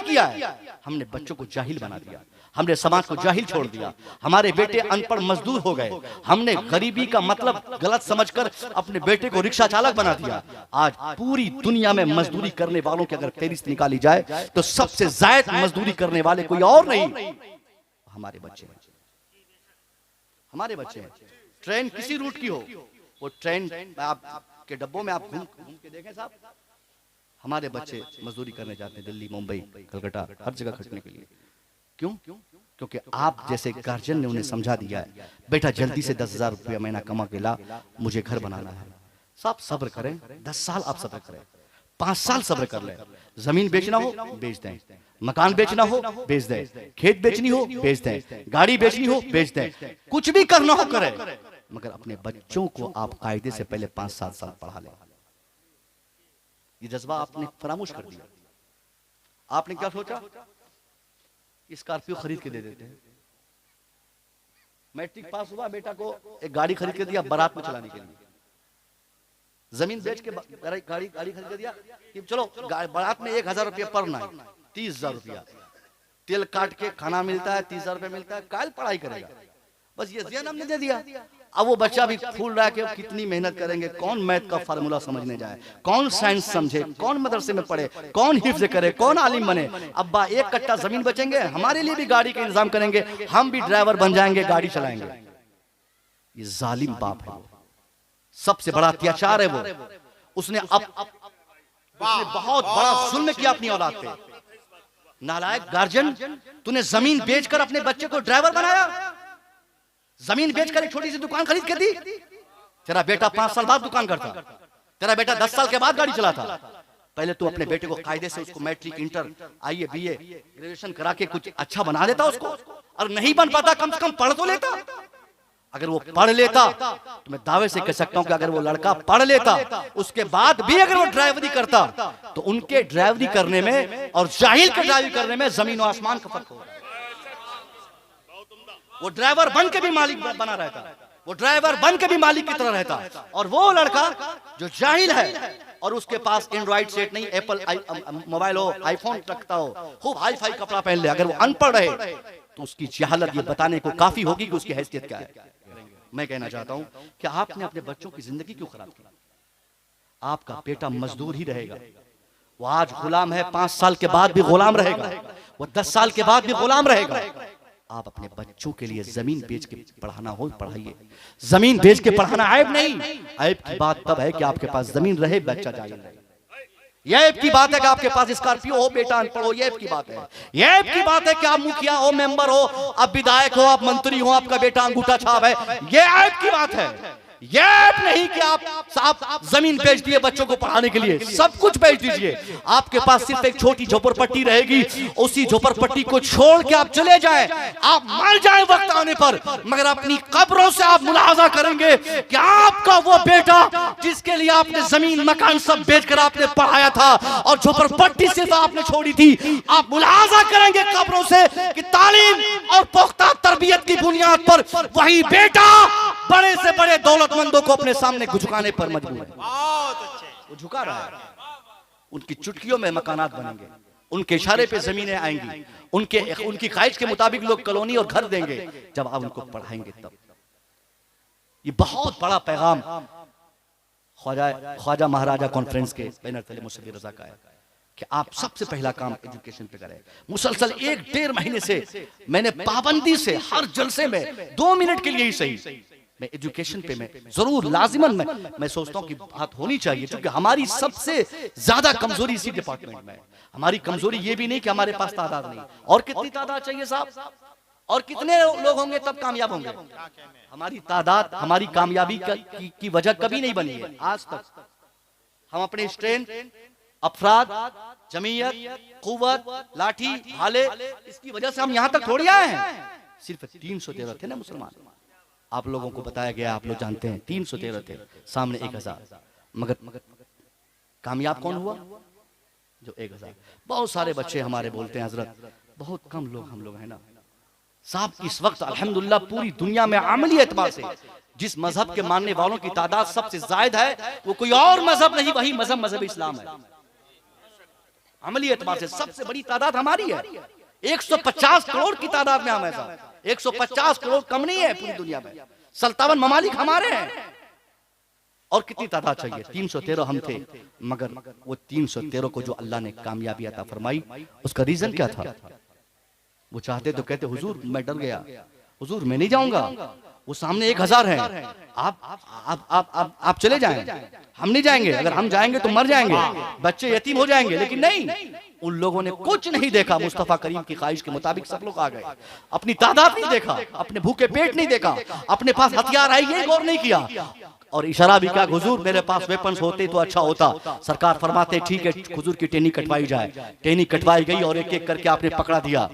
किया है, हमने बच्चों को जाहिल बना दिया, हमने समाज को जाहिल छोड़ दिया, हमारे बेटे अनपढ़ मजदूर हो गए, हमने गरीबी का मतलब गलत समझकर अपने बेटे को रिक्शा चालक बना दिया। आज पूरी दुनिया में मजदूरी करने वालों की अगर फहरिस्त निकाली जाए तो सबसे ज्यादा मजदूरी करने वाले कोई और नहीं, हमारे बच्चे हैं, हमारे बच्चे हैं। ट्रेन किसी रूट की हो, वो ट्रेन आपके डब्बों में आप घूम के देखें साहब, हमारे बच्चे मजदूरी करने जाते हैं दिल्ली, मुंबई, कलकत्ता, हर जगह खटने के लिए। क्यों? क्योंकि आप जैसे गार्जियन ने उन्हें समझा दिया है, बेटा जल्दी से 10,000 रुपया महीना कमा के ला, मुझे घर बनाना है। सब सब्र करें, 10 साल आप सब्र करें, 5 साल सब्र कर लें। जमीन बेचना हो बेच दें, मकान बेचना हो बेच दें, खेत बेचनी हो बेच दें, गाड़ी बेचनी हो बेच दें, कुछ भी करना हो करें, मगर अपने बच्चों को आप कायदे से पहले 5-7 साल पढ़ा लें। ये जज्बा आपने फरामोश कर दिया। आपने क्या सोचा? स्कॉर्पियो खरीद के दे देते हैं। मैट्रिक पास हुआ, बेटा को एक गाड़ी खरीद के दिया बारात में चलाने के लिए। जमीन बेच के गाड़ी खरीद के दिया कि चलो बारात में 1,000 रुपया पर नाइट, 30,000 रुपया तेल काट के खाना मिलता है, 30,000 रुपया मिलता है, काल पढ़ाई करेगा, बस ये ज़हन हमने दे दिया। अब वो बच्चा भी फूल रहा है कि कितनी मेहनत करेंगे, कौन मैथ का फार्मूला समझने जाए, कौन साइंस समझे, कौन मदरसे में पढ़े, कौन हिफ्ज करे, कौन आलिम बने। अब्बा 1 कट्टा जमीन बचेंगे, हमारे लिए भी गाड़ी का इंतजाम करेंगे, हम भी ड्राइवर बन जाएंगे, गाड़ी चलाएंगे। ये जालिम बाप है, सबसे बड़ा अत्याचार है वो। उसने बहुत बड़ा जुल्म किया अपनी औलाद पे। नालायक गार्जियन, तूने जमीन बेचकर अपने बच्चे को ड्राइवर बनाया, जमीन बेचकर एक छोटी सी दुकान खरीद के दी। तेरा बेटा 5 साल बाद दुकान करता, तेरा बेटा 10 साल के बाद गाड़ी चलाता। पहले तू अपने बेटे को कायदे से उसको matric, inter, IA, BA, graduation करा के कुछ अच्छा बना देता उसको, और नहीं बन पाता कम से कम पढ़ तो लेता। अगर वो पढ़ लेता तो मैं दावे से कह सकता हूं कि अगर वो लड़का पढ़ लेता, उसके बाद भी अगर वो ड्राइवरी करता, तो उनके ड्राइवरी करने में और जाहिल के ड्राइवरी करने में जमीन और आसमान का फर्क होगा। वो ड्राइवर बन के भी मालिक बना रहता, वो ड्राइवर बन के भी मालिक की तरह रहता, और वो लड़का जो जाहिल है और उसके पास एंड्रॉइड सेट नहीं, एप्पल मोबाइल हो, आईफोन रखता हो, खूब हाई फाई कपड़ा पहन ले, अगर वो अनपढ़ रहे तो उसकी जहालत ये बताने को काफी होगी कि उसकी हैसियत क्या है। मैं कहना चाहता हूं कि आपने अपने बच्चों की जिंदगी क्यों खराब की? आपका बेटा मजदूर ही रहेगा, वो आज गुलाम है, 5 साल के बाद भी गुलाम रहेगा, वो 10 साल के बाद भी गुलाम रहेगा। आप अपने बच्चों के लिए जमीन बेच के पढ़ाना हो पढ़ाइए। जमीन बेच के पढ़ाना ऐब नहीं, ऐब की बात तब है कि आपके पास जमीन रहे, बच्चा जाहिल रहे। यह ऐब की बात है कि आपके पास स्कॉर्पियो हो, बेटा अनपढ़ हो, यह ऐब की बात है। यह ऐब की बात है कि आप मुखिया हो, मेंबर हो, आप विधायक हो, आप मंत्री हो, आपका बेटा अंगूठा छाप है, यह ऐब की बात है। यह ऐब नहीं कि आप जमीन बेच दिए बच्चों को पढ़ाने के लिए, सब कुछ बेच दीजिए, आपके पास सिर्फ एक छोटी झोपड़पट्टी रहेगी, उसी झोपड़पट्टी को छोड़ के आप चले जाएं, आप मर जाएं वक्त आने पर, मगर अपनी कब्रों से आप मुलाहाजा करेंगे कि आपका वो बेटा जिसके लिए आपने जमीन मकान सब बेचकर आपने पढ़ाया था और झोपड़पट्टी सिर्फ आपने छोड़ी थी, आप मुलाहाजा करेंगे कब्रों से कि तालीम और पुख्ता तरबियत की बुनियाद पर वही बेटा बड़े से बड़े दौलतमंदों को अपने सामने झुकाने पर मजबूर है। बहुत अच्छे, वो झुका रहा है। उनकी चुटकियों में मकानात बनेंगे, उनके इशारे पे जमीनें आएंगी, उनकी ख्वाहिश के मुताबिक लोग कॉलोनी और घर देंगे जब आप उनको पढ़ाएंगे तब। ये बहुत बड़ा पैगाम ख्वाजा महाराजा कॉन्फ्रेंस के बैनर तले मुसव्वी रजा का है कि आप सबसे पहला काम एजुकेशन पे करें। मुसलसल 1-1.5 महीने से मैंने पाबंदी से हर जलसे में 2 मिनट के लिए ही सही मैं एजुकेशन पे मैं जरूर लाजिमन मैं सोचता हूँ कि बात होनी चाहिए, क्योंकि हमारी सबसे ज्यादा कमजोरी इसी डिपार्टमेंट में है। हमारी कमजोरी ये भी नहीं कि हमारे पास तादाद नहीं, और कितनी तादाद चाहिए साहब, और कितने लोग होंगे तब कामयाब होंगे। हमारी तादाद हमारी कामयाबी की वजह कभी नहीं बनी है आज तक। हम अपने स्ट्रेंथ, अफराद, जमीयत, कुव्वत, लाठी, भाले, इसकी वजह से हम यहाँ तक थोड़ी आए हैं। सिर्फ 313 थे ना मुसलमान, आप लोगों को बताया गया, आप लोग जानते हैं 313 थे, सामने 1000, मगर कामयाब कौन हुआ? जो 1000। बहुत सारे बच्चे हमारे बोलते हैं हजरत बहुत कम लोग हम लोग हैं ना साहब। इस वक्त अल्हम्दुलिल्लाह पूरी दुनिया में अमली एतबार से जिस मजहब के मानने वालों की तादाद सबसे ज्यादा है वो कोई और मजहब नहीं, वही मजहब इस्लाम है। अमली एतबार से सबसे बड़ी तादाद हमारी है। 150 करोड़ की तादाद में हम ऐसा, 150 करोड़ कम नहीं है पूरी दुनिया में। 57 ममालिक हमारे हैं। और कितनी तादाद चाहिए? 313 हम थे, मगर वो 313 को जो अल्लाह ने कामयाबी अता फरमाई, उसका रीजन क्या था? वो चाहते तो कहते हुजूर मैं डर गया, हुजूर मैं नहीं जाऊंगा, वो सामने 1000 है, आप चले जाएं, हम नहीं जाएंगे, अगर हम जाएंगे तो मर जाएंगे, बच्चे यतीम हो जाएंगे। लेकिन नहीं, उन लोगों ने कुछ नहीं देखा, मुस्तफा करीम की ख्वाहिश के मुताबिक सब लोग आ गए। अपनी तादाद नहीं देखा, अपने भूखे पेट नहीं देखा, अपने पास हथियार आई ये गौर नहीं किया, और इशारा भी क्या, हुजूर मेरे पास वेपन्स होते तो अच्छा होता। सरकार फरमाते ठीक है हुजूर की टेनी कटवाई जाए। टेनी कटवाई गई और एक एक करके आपने पकड़ा दिया।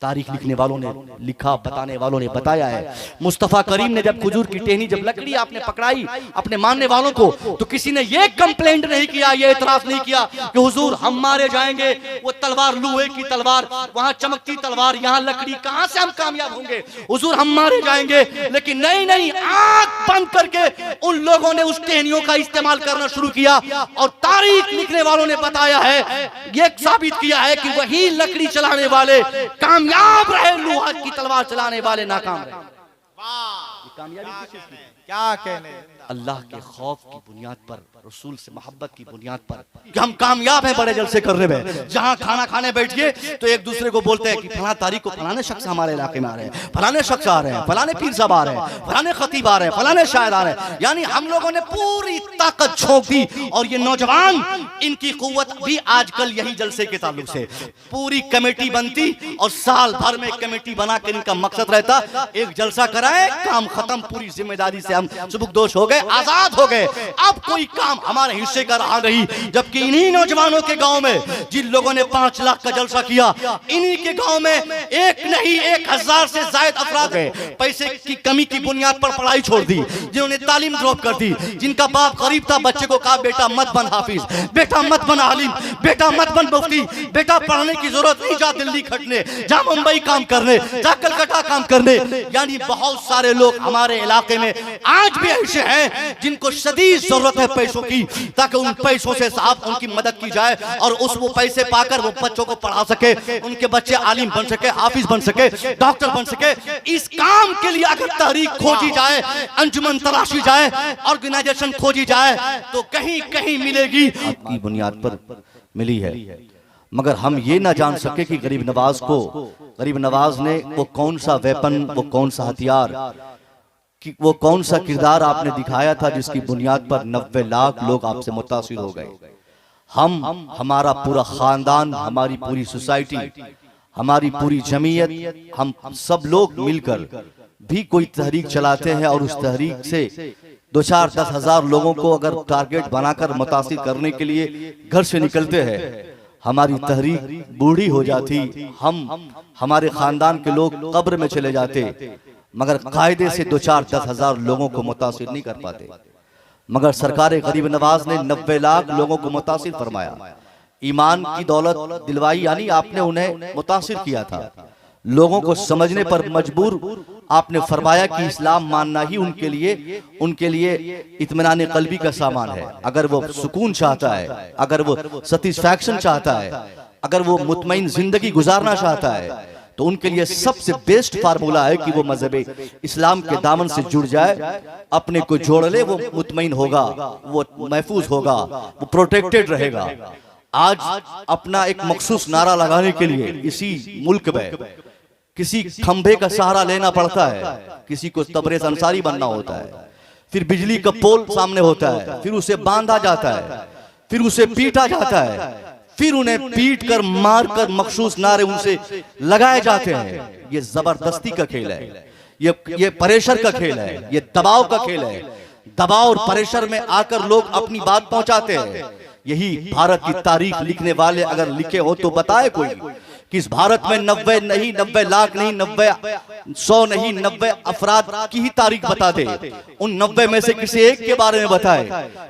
तारीख लिखने वालों ने लिखा, बताने वालों ने बताया है, मुस्तफा करीम ने जब खजूर की टहनी, जब लकड़ी आपने पकड़ाई अपने मानने वालों को, तो किसी ने ये कंप्लेंट नहीं किया, ये इतराज नहीं किया कि हुजूर हम मारे जाएंगे, वो तलवार लोहे की तलवार, वहां चमकती तलवार, यहाँ लकड़ी, कहां से हम कामयाब होंगे, हुजूर हम मारे जाएंगे। लेकिन नहीं नहीं, आंख बंद करके उन लोगों ने उस टहनियों का इस्तेमाल करना शुरू किया, और तारीख लिखने वालों ने बताया है, ये साबित किया है कि वही लकड़ी चलाने वाले कामयाब रहे, लोहा की तलवार चलाने वाले नाकाम रहे। कामयाबी किस चीज़ की? क्या कहने, अल्लाह के खौफ की बुनियाद पर, रसूल से मोहब्बत की बुनियाद पर कि हम कामयाब हैं बड़े जलसे करने में। जहां खाना खाने बैठिए तो एक दूसरे को बोलते हैं कि फलां तारीख को फलाने शख्स हमारे इलाके में आ रहे हैं, फलाने शख्स आ रहे हैं, फलाने पीर साहब आ रहे हैं, फलाने खतीब आ रहे हैं, फलाने शायर आ रहे हैं। यानी हम लोगों ने पूरी ताकत झोंक दी, और ये नौजवान, इनकी कुव्वत भी आजकल यही जलसे के ताल्लुक से, पूरी कमेटी बनती और साल भर में कमेटी बनाकर इनका मकसद रहता एक जलसा कराए, काम खत्म, पूरी जिम्मेदारी से हम सुबुकदोश हो गए, आजाद हो गए, अब कोई काम हमारे हिस्से का रहा नहीं। जबकि इन्हीं नौजवानों के गांव में जिन लोगों ने 5 लाख का जलसा किया, इन्हीं के गांव में एक नहीं 1000 से ज्यादा अफराद पैसे की कमी की बुनियाद पर पढ़ाई छोड़ दी, जिन्होंने तालीम ड्रॉप कर दी, जिनका बाप गरीब था, बच्चे को कहा बेटा मत बन हाफिज, बेटा मत बन आलिम, बेटा मत बन मुफ्ती, बेटा पढ़ने की जरूरत नहीं, जा दिल्ली खटने, जा मुंबई काम करने, जा कलकत्ता काम करने। यानी बहुत सारे लोग हमारे इलाके में आज भी ऐसे हैं जिनको शदीद जरूरत है पैसों की, ताकि उन पैसों से साहब उनकी मदद की जाए, और उस वो पैसे पाकर वो बच्चों को पढ़ा सके, उनके बच्चे आलिम बन सके, हाफिज बन सके, डॉक्टर बन सके। इस काम के लिए अगर तहरीक खोजी जाए, अंजुमन तलाशी जाए, ऑर्गेनाइजेशन खोजी जाए, तो कहीं कहीं मिलेगी, आपकी बुनियाद पर मिली है। मगर हम ये ना जान सके कि गरीब नवाज को, गरीब नवाज ने वो कौन सा वेपन, वो कौन सा हथियार, कि वो कौन सा किरदार आपने दिखाया था जिसकी बुनियाद पर 90 लाख लोग आपसे मुतासिर हो गए। हम, हमारा पूरा खानदान, हमारी पूरी सोसाइटी, हमारी पूरी जमीयत, हम सब लोग मिलकर भी कोई तहरीक चलाते हैं, और उस तहरीक से 2-4-10 हजार लोगों को अगर टारगेट बनाकर मुतासिर करने के लिए घर से निकलते हैं, हमारी तहरीक बूढ़ी हो जाती, हम हमारे खानदान के लोग कब्र में चले जाते, मगर कायदे से 2-4-10 हजार लोगों को मुतासिर नहीं कर पाते। मगर सरकार गरीब नवाज ने 90 लाख लोगों को मुतासिर फरमाया, ईमान की दौलत दिलवाई, यानी आपने उन्हें मुतासिर किया था, लोगों को समझने पर मजबूर आपने फरमाया कि इस्लाम मानना ही उनके लिए इत्मीनान कल्बी का सामान है। अगर वो सुकून चाहता है, अगर वो सेटिस्फैक्शन चाहता है, अगर वो मुतमईन जिंदगी गुजारना चाहता है, तो उनके लिए सबसे बेस्ट फार्मूला है कि वो मजहब इस्लाम के दामन से जुड़ जाए, अपने को जोड़ ले, वो मुतमईन होगा, वो महफूज होगा, वो प्रोटेक्टेड रहेगा। आज अपना एक मखसूस नारा लगाने के लिए इसी मुल्क में किसी खंभे का सहारा लेना पड़ता है, किसी को तबरेज़ अंसारी बनना होता है, फिर बिजली का पोल सामने होता है, फिर उसे बांधा जाता है, फिर उसे पीटा जाता है, फिर उन्हें पीट कर मार कर मखसूस नारे उनसे लगाए जाते हैं। ये जबरदस्ती का खेल है, ये प्रेशर का खेल है, ये दबाव का खेल है। दबाव और प्रेशर में आकर लोग अपनी बात पहुंचाते हैं। यही भारत की तारीख लिखने वाले अगर लिखे हो तो बताए कोई कि इस भारत में 90 नहीं, 90 लाख नहीं, 90 100 नहीं, 90 अफराद की ही तारीख बता दे। उन 90 में से किसी एक के बारे में बताए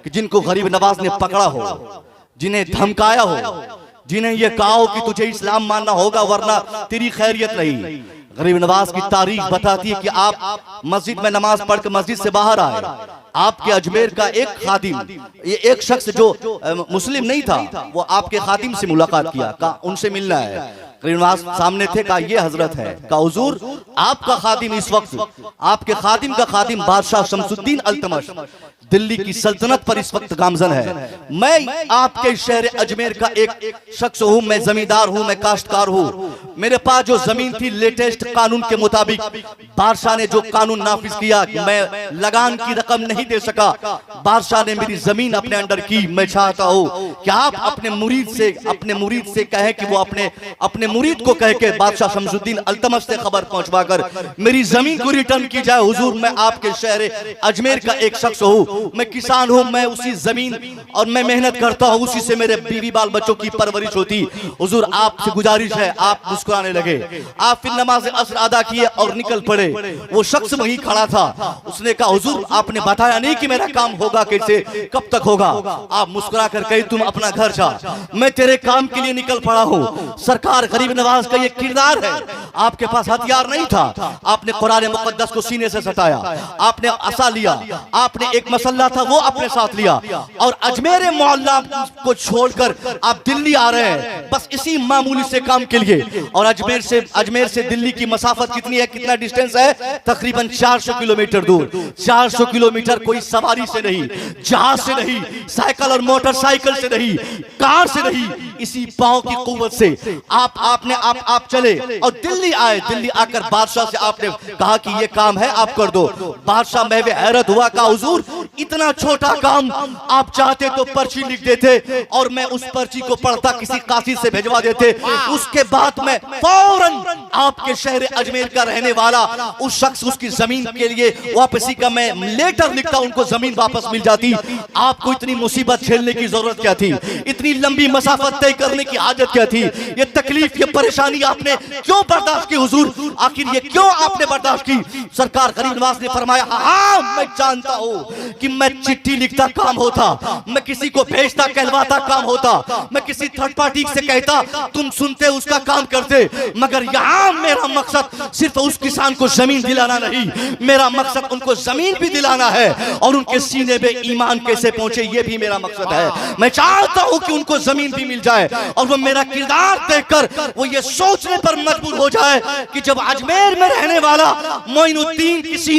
कि जिनको गरीब नवाज ने पकड़ा हो, जिन्हें धमकाया हो, जिन्हें यह कहा हो कि तुझे इस्लाम मानना होगा वरना तेरी खैरियत नहीं। गरीब नवाज की तारीख बताती है कि आप मस्जिद में नमाज पढ़कर मस्जिद से बाहर आए, आपके अजमेर का एक खादिम, ये एक शख्स जो मुस्लिम नहीं था, वो आपके खादिम से मुलाकात किया, कहा उनसे मिलना है। श्रीनिवास सामने थे, कहा ये हजरत है। कहा हुजूर आपका खादिम इस वक्त, आपके खादिम का खादिम बादशाह शमसुद्दीन अल्तमश दिल्ली की सल्तनत पर इस वक्त गामजन है। मैं आपके शहर अजमेर का एक शख्स हूँ, मैं जमींदार हूँ, मैं काश्तकार हूँ। मेरे पास जो जमीन थी लेटेस्ट कानून के मुताबिक बादशाह ने जो कानून नाफिज किया, मैं लगान की रकम नहीं दे सका, बादशाह ने मेरी जमीन अपने अंडर की। मैं चाहता हूँ कि आप अपने मुरीद से कहें कि वो अपने मुरीद को कह के बादशाह शमसुद्दीन अल्तमश से खबर पहुंचवाकर मेरी जमीन को रिटर्न की जाए। हुजूर मैं आपके शहर अजमेर का एक शख्स हूँ, मैं किसान हूँ, मैं उसी जमीन और मैं मेहनत करता हूँ, उसी से मेरे बीवी बाल बच्चों की परवरिश होती। हुजूर आपसे गुजारिश है। आप मुस्कुराने लगे। आप फिर नमाज असर अदा किए और निकल पड़े। वो शख्स वहीं खड़ा था, उसने कहा हुजूर आपने बताया नहीं कि मेरा काम होगा कैसे, कब तक होगा। आप मुस्कुरा कर कही तुम अपना घर जा, मैं तेरे काम के लिए निकल पड़ा हूँ। सरकार गरीब नवाज का ये किरदार है। आपके पास हथियार नहीं था, आपने कुरान मुकद्दस को सीने से सटाया, आपने असा लिया, आपने एक मसल्ला था वो अपने साथ लिया और अजमेर मोहल्ला को छोड़कर आप दिल्ली आ रहे हैं बस इसी मामूली से काम के लिए। और अजमेर से दिल्ली की मसाफत कितनी है, कितना डिस्टेंस है? तकरीबन 400 किलोमीटर दूर। 400 किलोमीटर कोई सवारी से नहीं, जहाज से नहीं, साइकिल और मोटरसाइकिल से नहीं, कार से नहीं, इसी पांव की कुव्वत से आप चले और दिल्ली आए। दिल्ली आकर बादशाह से आपने कहा कि ये काम है आप कर दो। बादशाह में हैरत हुआ, कहा हुजूर इतना छोटा काम आप चाहते तो पर्ची लिख देते और मैं उस पर्ची को पढ़ता किसी काशी से भेजवा देते, उसके बाद मैं फौरन आपके शहर अजमेर का रहने वाला उस शख्स उसकी जमीन के लिए वापसी का मैं लेटर लिखता, उनको जमीन वापस मिल जाती। आपको इतनी मुसीबत झेलने की जरूरत क्या थी? इतनी लंबी मसाफत तय करने की आदत क्या थी? ये तकलीफ, ये परेशानी आपने क्यों बर्दाश्त की हुजूर? आखिर ये क्यों आपने बर्दाश्त की? सरकार गरीब नवाज ने फरमाया हाँ मैं जानता हूँ कि मैं चिट्ठी लिखता काम होता, मैं किसी को भेजता कहलवाता काम होता, मैं किसी थर्ड पार्टी से कहता तुम सुनते उसका काम करते, मगर यहाँ मेरा मकसद सिर्फ उस किसान को जमीन दिलाना नहीं, मेरा मकसद उनको जमीन भी दिलाना है और उनके सीने पे ईमान कैसे पहुंचे ये भी मेरा मकसद है। मैं चाहता हूं कि उनको जमीन भी मिल जाए और वो मेरा किरदार देखकर वो ये सोचने पर मजबूर हो जाए कि जब अजमेर में रहने वाला मोइनुद्दीन किसी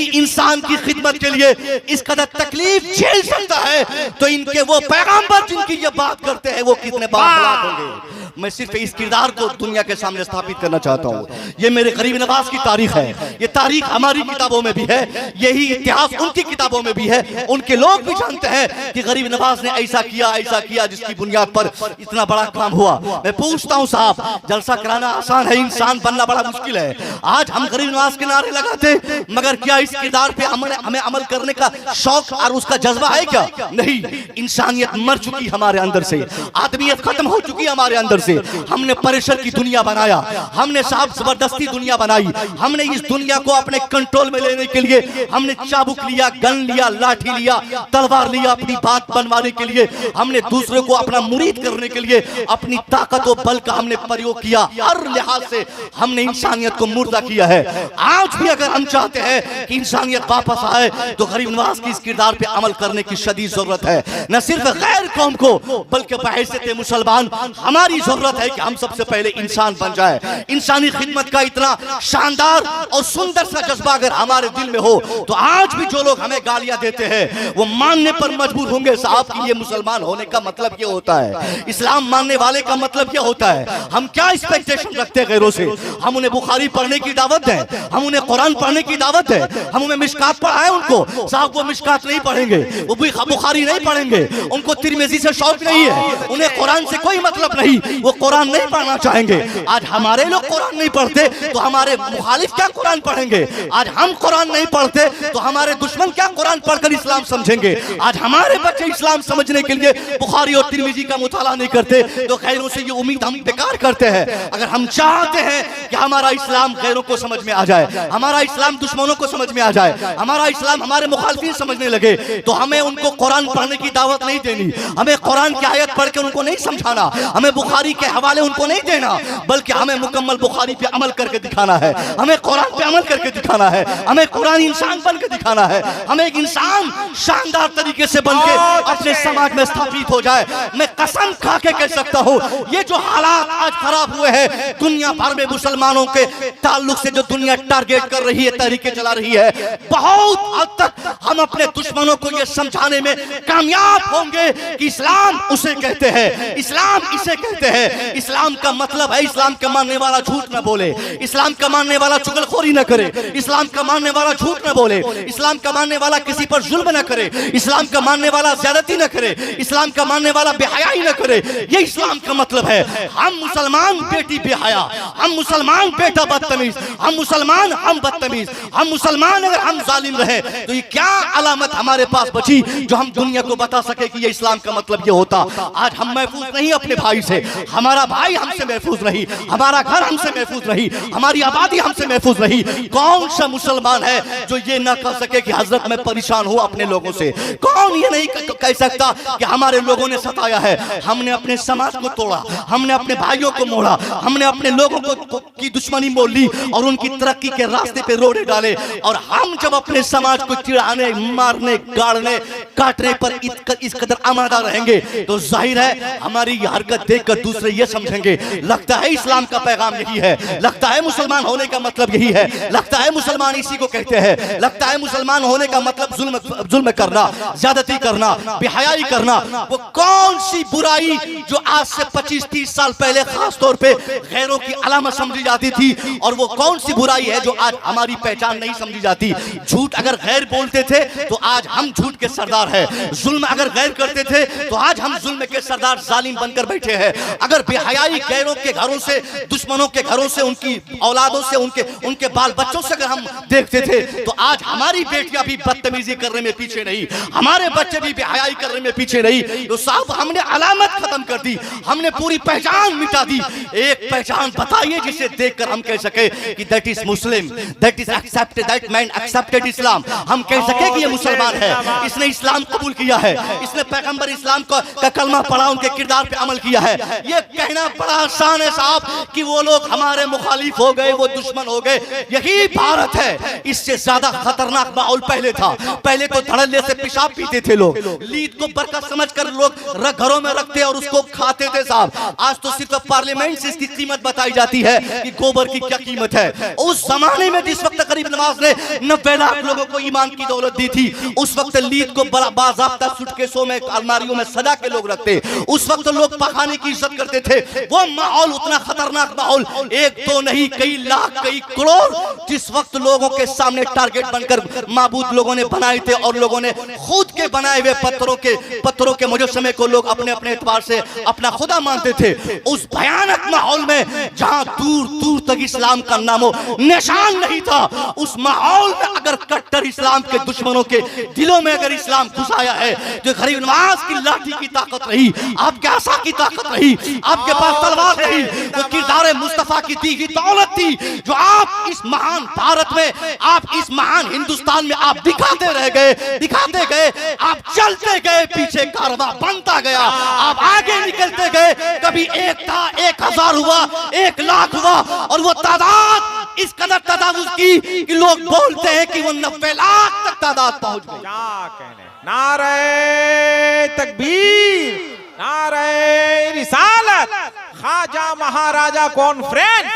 इंसान की खिदमत के लिए इस कदर तकलीफ झेल सकता है तो इनके वो पैगंबर जिनकी ये बात करते हैं वो कितने बाखलाक होंगे। मैं सिर्फ इस किरदार को दुनिया के सामने स्थापित करना चाहता हूँ। ये मेरे गरीब नवाज की तारीख है, ये तारीख हमारी किताबों में भी है, यही इतिहास उनकी किताबों में भी है। उनके लोग भी जानते हैं कि गरीब नवाज ने ऐसा किया जिसकी बुनियाद पर इतना बड़ा काम हुआ। मैं पूछता हूँ साहब, जलसा कराना आसान है, इंसान बनना बड़ा मुश्किल है। आज हम गरीब नवाज के नारे लगाते, मगर क्या इस किरदार पे हमें अमल करने का शौक और उसका जज्बा है क्या? नहीं। इंसानियत मर चुकी हमारे अंदर से, आदमियत खत्म हो चुकी हमारे अंदर से। हमने प्रेशर की दुनिया बनाया, हमने साहब जबरदस्ती दुनिया बनाई, हमने इस दुनिया को अपने कंट्रोल में लेने के लिए हमने चाबुक लिया, गन लिया, लाठी लिया, तलवार लिया, अपनी बात बनवाने के लिए हमने दूसरे को अपना मुरीद करने के लिए अपनी ताकत और बल का हमने प्रयोग किया। हर लिहाज से हमने इंसानियत को मुर्दा किया है। आज भी अगर हम चाहते हैं कि इंसानियत वापस आए तो गरीब नवाज की इस किरदार पे अमल करने की शदीद जरूरत है। न सिर्फ गैर कौम को बल्कि बहैसियत मुसलमान हमारी जरूरत है कि हम सबसे पहले इंसान बन जाए। इंसानी खिदमत का इतना शानदार और सुंदर सा जज्बा अगर हमारे दिल में हो तो आज भी जो लोग हमें गालियां देते हैं वो मानने पर मजबूर होंगे साहब कि ये मुसलमान होने का मतलब ये होता है, इस्लाम मानने वाले का मतलब ये होता है। हम क्या एक्सपेक्टेशन रखते हैं गैरों से? हम उन्हें बुखारी पढ़ने की दावत दें, हम उन्हें कुरान पढ़ने की दावत दें, हम उन्हें मिशकात पढ़ाएं उनको। साहब वो मिशकात नहीं पढ़ेंगे, वो भी बुखारी नहीं पढ़ेंगे, उनको तिरमिज़ी से शौक नहीं है, उन्हें कुरान से कोई मतलब नहीं, वो कुरान नहीं पढ़ना चाहेंगे। आज हमारे लोग कुरान नहीं पढ़ते तो हमारे मुखालिफ क्या कुरान पढ़ेंगे? आज हम कुरान नहीं पढ़ते तो हमारे दुश्मन क्या कुरान पढ़कर इस्लाम समझेंगे? आज हमारे बच्चे इस्लाम समझने के लिए बुखारी और तिरमिज़ी का मुताला नहीं करते तो गैरों से ये उम्मीद हम बेकार करते हैं। अगर हम चाहते हैं कि हमारा इस्लाम गैरों को समझ में आ जाए, हमारा इस्लाम दुश्मनों को समझ में आ जाए, हमारा इस्लाम हमारे मुखालिफिन समझने लगे तो हमें उनको कुरान पढ़ने की दावत नहीं देनी, हमें कुरान की आयत पढ़ के उनको नहीं समझाना, हमें बुखारी बुखारी के हवाले उनको नहीं देना, बल्कि हमें मुकम्मल बुखारी पे अमल करके दिखाना है, हमें कुरान पे अमल करके दिखाना है, हमें कुरानी इंसान बन के दिखाना है, हमें एक इंसान शानदार तरीके से बन के अपने समाज में स्थापित हो जाए। मैं कसम खा के कह सकता हूँ, ये जो हालात आज खराब हुए हैं दुनिया भर में मुसलमानों के ताल्लुक से, जो दुनिया टारगेट कर रही है, तहरीकें चला रही है, बहुत हद तक हम अपने दुश्मनों को ये समझाने में कामयाब होंगे कि इस्लाम उसे कहते हैं, इस्लाम इसे कहते हैं, इस्लाम का मतलब है इस्लाम का मानने वाला झूठ न बोले, इस्लाम का मानने वाला चुगलखोरी न करे, इस्लाम का मानने वाला झूठ न बोले, इस्लाम का मानने वाला किसी पर जुल्म न करे, इस्लाम का मानने वाला ज्यादती न करे, इस्लाम का मानने वाला बेहयाई न करे। ये इस्लाम का मतलब है। हम मुसलमान बेटी बेहया, हम मुसलमान बेटा बदतमीज, हम मुसलमान हम बदतमीज, हम मुसलमान अगर हम जालिम रहे तो ये क्या अलामत हमारे पास बची जो हम दुनिया को बता सके कि ये इस्लाम का मतलब ये होता। आज हम महफूज नहीं अपने भाई से, हमारा भाई हमसे महफूज नहीं, हमारा घर हमसे महफूज नहीं, हमारी आबादी हमसे महफूज नहीं। कौन सा मुसलमान है जो ये ना कह सके कि हजरत मैं परेशान हूँ अपने लोगों से? कौन ये नहीं कह सकता कि हमारे लोगों ने सताया है, हमने अपने समाज को तोड़ा, हमने अपने भाइयों को मोड़ा, हमने अपने लोगों को की दुश्मनी मोल ली और उनकी तरक्की के रास्ते पे रोड़े डाले। और हम जब अपने समाज को चिढ़ाने, मारने, गाड़ने, काटने पर इस कदर आमादा रहेंगे तो जाहिर है हमारी ये हरकत देखकर दूसरे ये समझेंगे लगता है इस्लाम का पैगाम यही है, लगता है मुसलमान होने का मतलब यही है, लगता है मुसलमान इसी को कहते हैं, लगता है मुसलमान होने का मतलब जुल्म करना, ज्यादती करना, बेहयाई करना। वो कौन सी बुराई जो आज से 25-30 साल पहले खास तौर पे गैरों की अलामत समझी जाती थी, और वो कौन सी बुराई है जो आज हमारी पहचान नहीं समझी जाती? झूठ अगर गैर बोलते थे तो आज हम झूठ के सरदार हैं, जुल्म अगर गैर करते थे तो आज हम जुल्म के सरदार जालिम बनकर बैठे हैं। अगर बेहयाई गैरों के घरों से, दुश्मनों के घरों से, उनकी औलादों से, उनके बाल बच्चों से अगर हम देखते थे तो आज हमारी बेटियां भी बदतमीजी करने में पीछे नहीं, हमारे बच्चे भी बेहयाई करने में पीछे नहीं। तो साहब हमने अलामत खत्म कर दी, हमने पूरी पहचान मिटा दी। एक पहचान बताइए जिसे देखकर हम कह सके कि that is Muslim, that is accepted, that man accepted Islam. हम कह सके कि ये मुसलमान है, इसने इस्लाम कबूल किया है, इसने पैगंबर इस्लाम का कलमा पढ़ा, उनके किरदार पे अमल किया है। ये कहना बड़ा आसान है साहब कि वो लोग हमारे मुखालिफ हो गए, वो दुश्मन हो गए। यही भारत है। इससे ज्यादा खतरनाक माहौल पहले था। पहले तो धड़ल्ले से पेशाब पीते थे लोग, लीद को बरकत समझकर लोग घरों में रखते और उसको खाते थे साहब। आज तो सिर्फ पार्लियामेंट से इसकी कीमत बताई जाती है कि गोबर की क्या कीमत है। उस जमाने में जिस वक्त गरीब नवाज ने 90 लाख लोगों को ईमान की दौलत दी थी, उस वक्त लीद को बाज़ाब्ता सूटकेसों में, अलमारियों में सजा के लोग रखते। उस वक्त लोग पखाने की इज्जत करते थे। वो माहौल, उतना खतरनाक माहौल, एक दो नहीं कई लाख कई करोड़ जिस वक्त लोगों के सामने टारगेट बनकर माबूद लोगों ने बनाए थे, और लोगों ने खुद के बनाए हुए पत्थरों के मुजस्समे को लोग अपने अपने एतबार से अपना खुदा मानते थे। उस भयानक माहौल में जहां दूर दूर तक इस्लाम का नामो निशान नहीं था, उस माहौल में अगर कट्टर इस्लाम के दुश्मनों के दिलों में अगर इस्लाम घुस आया है, जो गरीब नवाज की लाठी की ताकत रही, आपके आसा की ताकत रही, आपके पास तलवार रही, वो किरदार मुस्तफा की दी हुई दौलत थी जो आप इस महान भारत में, आप इस महान हिंदुस्तान में आप दिखाते रह गए, दिखाते गए, आप चलते गए, पीछे कारवां बनता गया, आप आगे निकलते गए। कभी एक था, 1000 हुआ, 1 लाख हुआ, और वो तादाद इस कदर तजावुज की कि लोग बोलते हैं कि वो 90 लाख तक तादाद पहुंच गई। क्या कहने, नारे तकबीर, नारे रिसालत, ख्वाजा महाराजा कॉन्फ्रेंस।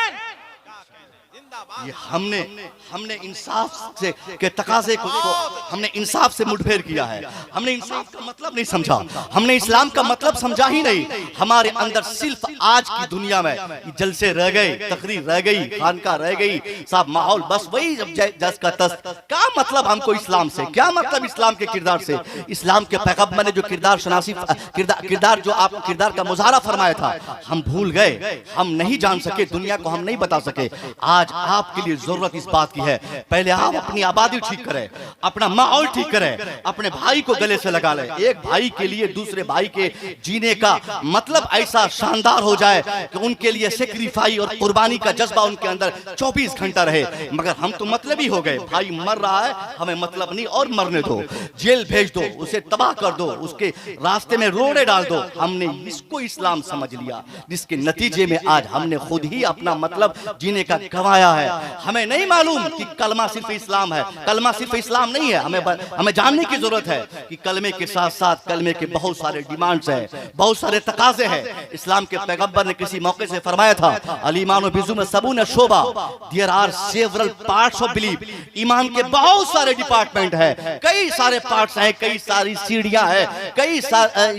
ये हमने इंसाफ से के तकाजे को हमने इंसाफ से मुठभेड़ किया है। हमने इंसाफ का मतलब नहीं समझा, हमने इस्लाम का मतलब समझा ही नहीं। हमारे अंदर सिर्फ आज की दुनिया में जलसे रह गए, तकरीर रह गई, खानका रह गई साहब, माहौल बस वही जस का तस। क्या मतलब हमको इस्लाम से, क्या मतलब इस्लाम के किरदार से? इस्लाम के पैगंबर ने जो किरदार शनासी, किरदार जो आप किरदार का मुजाहरा फरमाया था, हम भूल गए, हम नहीं जान सके, दुनिया को हम नहीं बता सके। आज आप आपके लिए जरूरत इस बात की है, पहले आप अपनी आबादी ठीक करें, अपना माहौल ठीक करें, अपने भाई को गले से लगा लें। एक भाई के लिए दूसरे भाई के जीने का मतलब ऐसा शानदार हो जाए कि उनके लिए सेक्रीफाई और कुर्बानी का जज्बा उनके अंदर 24 घंटा रहे। मगर हम तो मतलबी हो गए, भाई मर रहा है, हमें मतलब नहीं, और मरने दो, जेल भेज दो, उसे तबाह कर दो, उसके रास्ते में रोड़े डाल दो। हमने इसको इस्लाम समझ लिया, जिसके नतीजे में आज हमने खुद ही अपना मतलब जीने का गंवाया है। हमें नहीं मालूम कि कलमा सिर्फ इस्लाम है, कलमा सिर्फ इस्लाम नहीं है। हमें जानने की जरूरत है कि कलमे के साथ साथ कलमे के बहुत सारे डिमांड्स हैं, बहुत सारे तकाजे हैं। इस्लाम के पैगंबर ने किसी मौके से फरमाया था, अल-ईमान बिजुम सबून शोबा, there are several parts of belief. ईमान के बहुत सारे डिपार्टमेंट हैं, कई सारे पार्ट्स हैं, कई सारी सीढ़ियां हैं, कई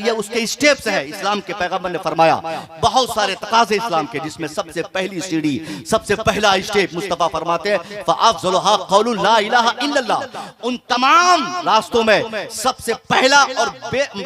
ये उसके स्टेप्स हैं। इस्लाम के पैगंबर ने फरमाया बहुत सारे तकाजे इस्लाम के, जिसमें सबसे पहली सीढ़ी, सबसे पहला स्टेप मुस्तफा फरमाते हैं फअफ़ज़लुहा क़ौलु ला इलाहा इल्लल्लाह। उन तमाम रास्तों में सबसे पहला और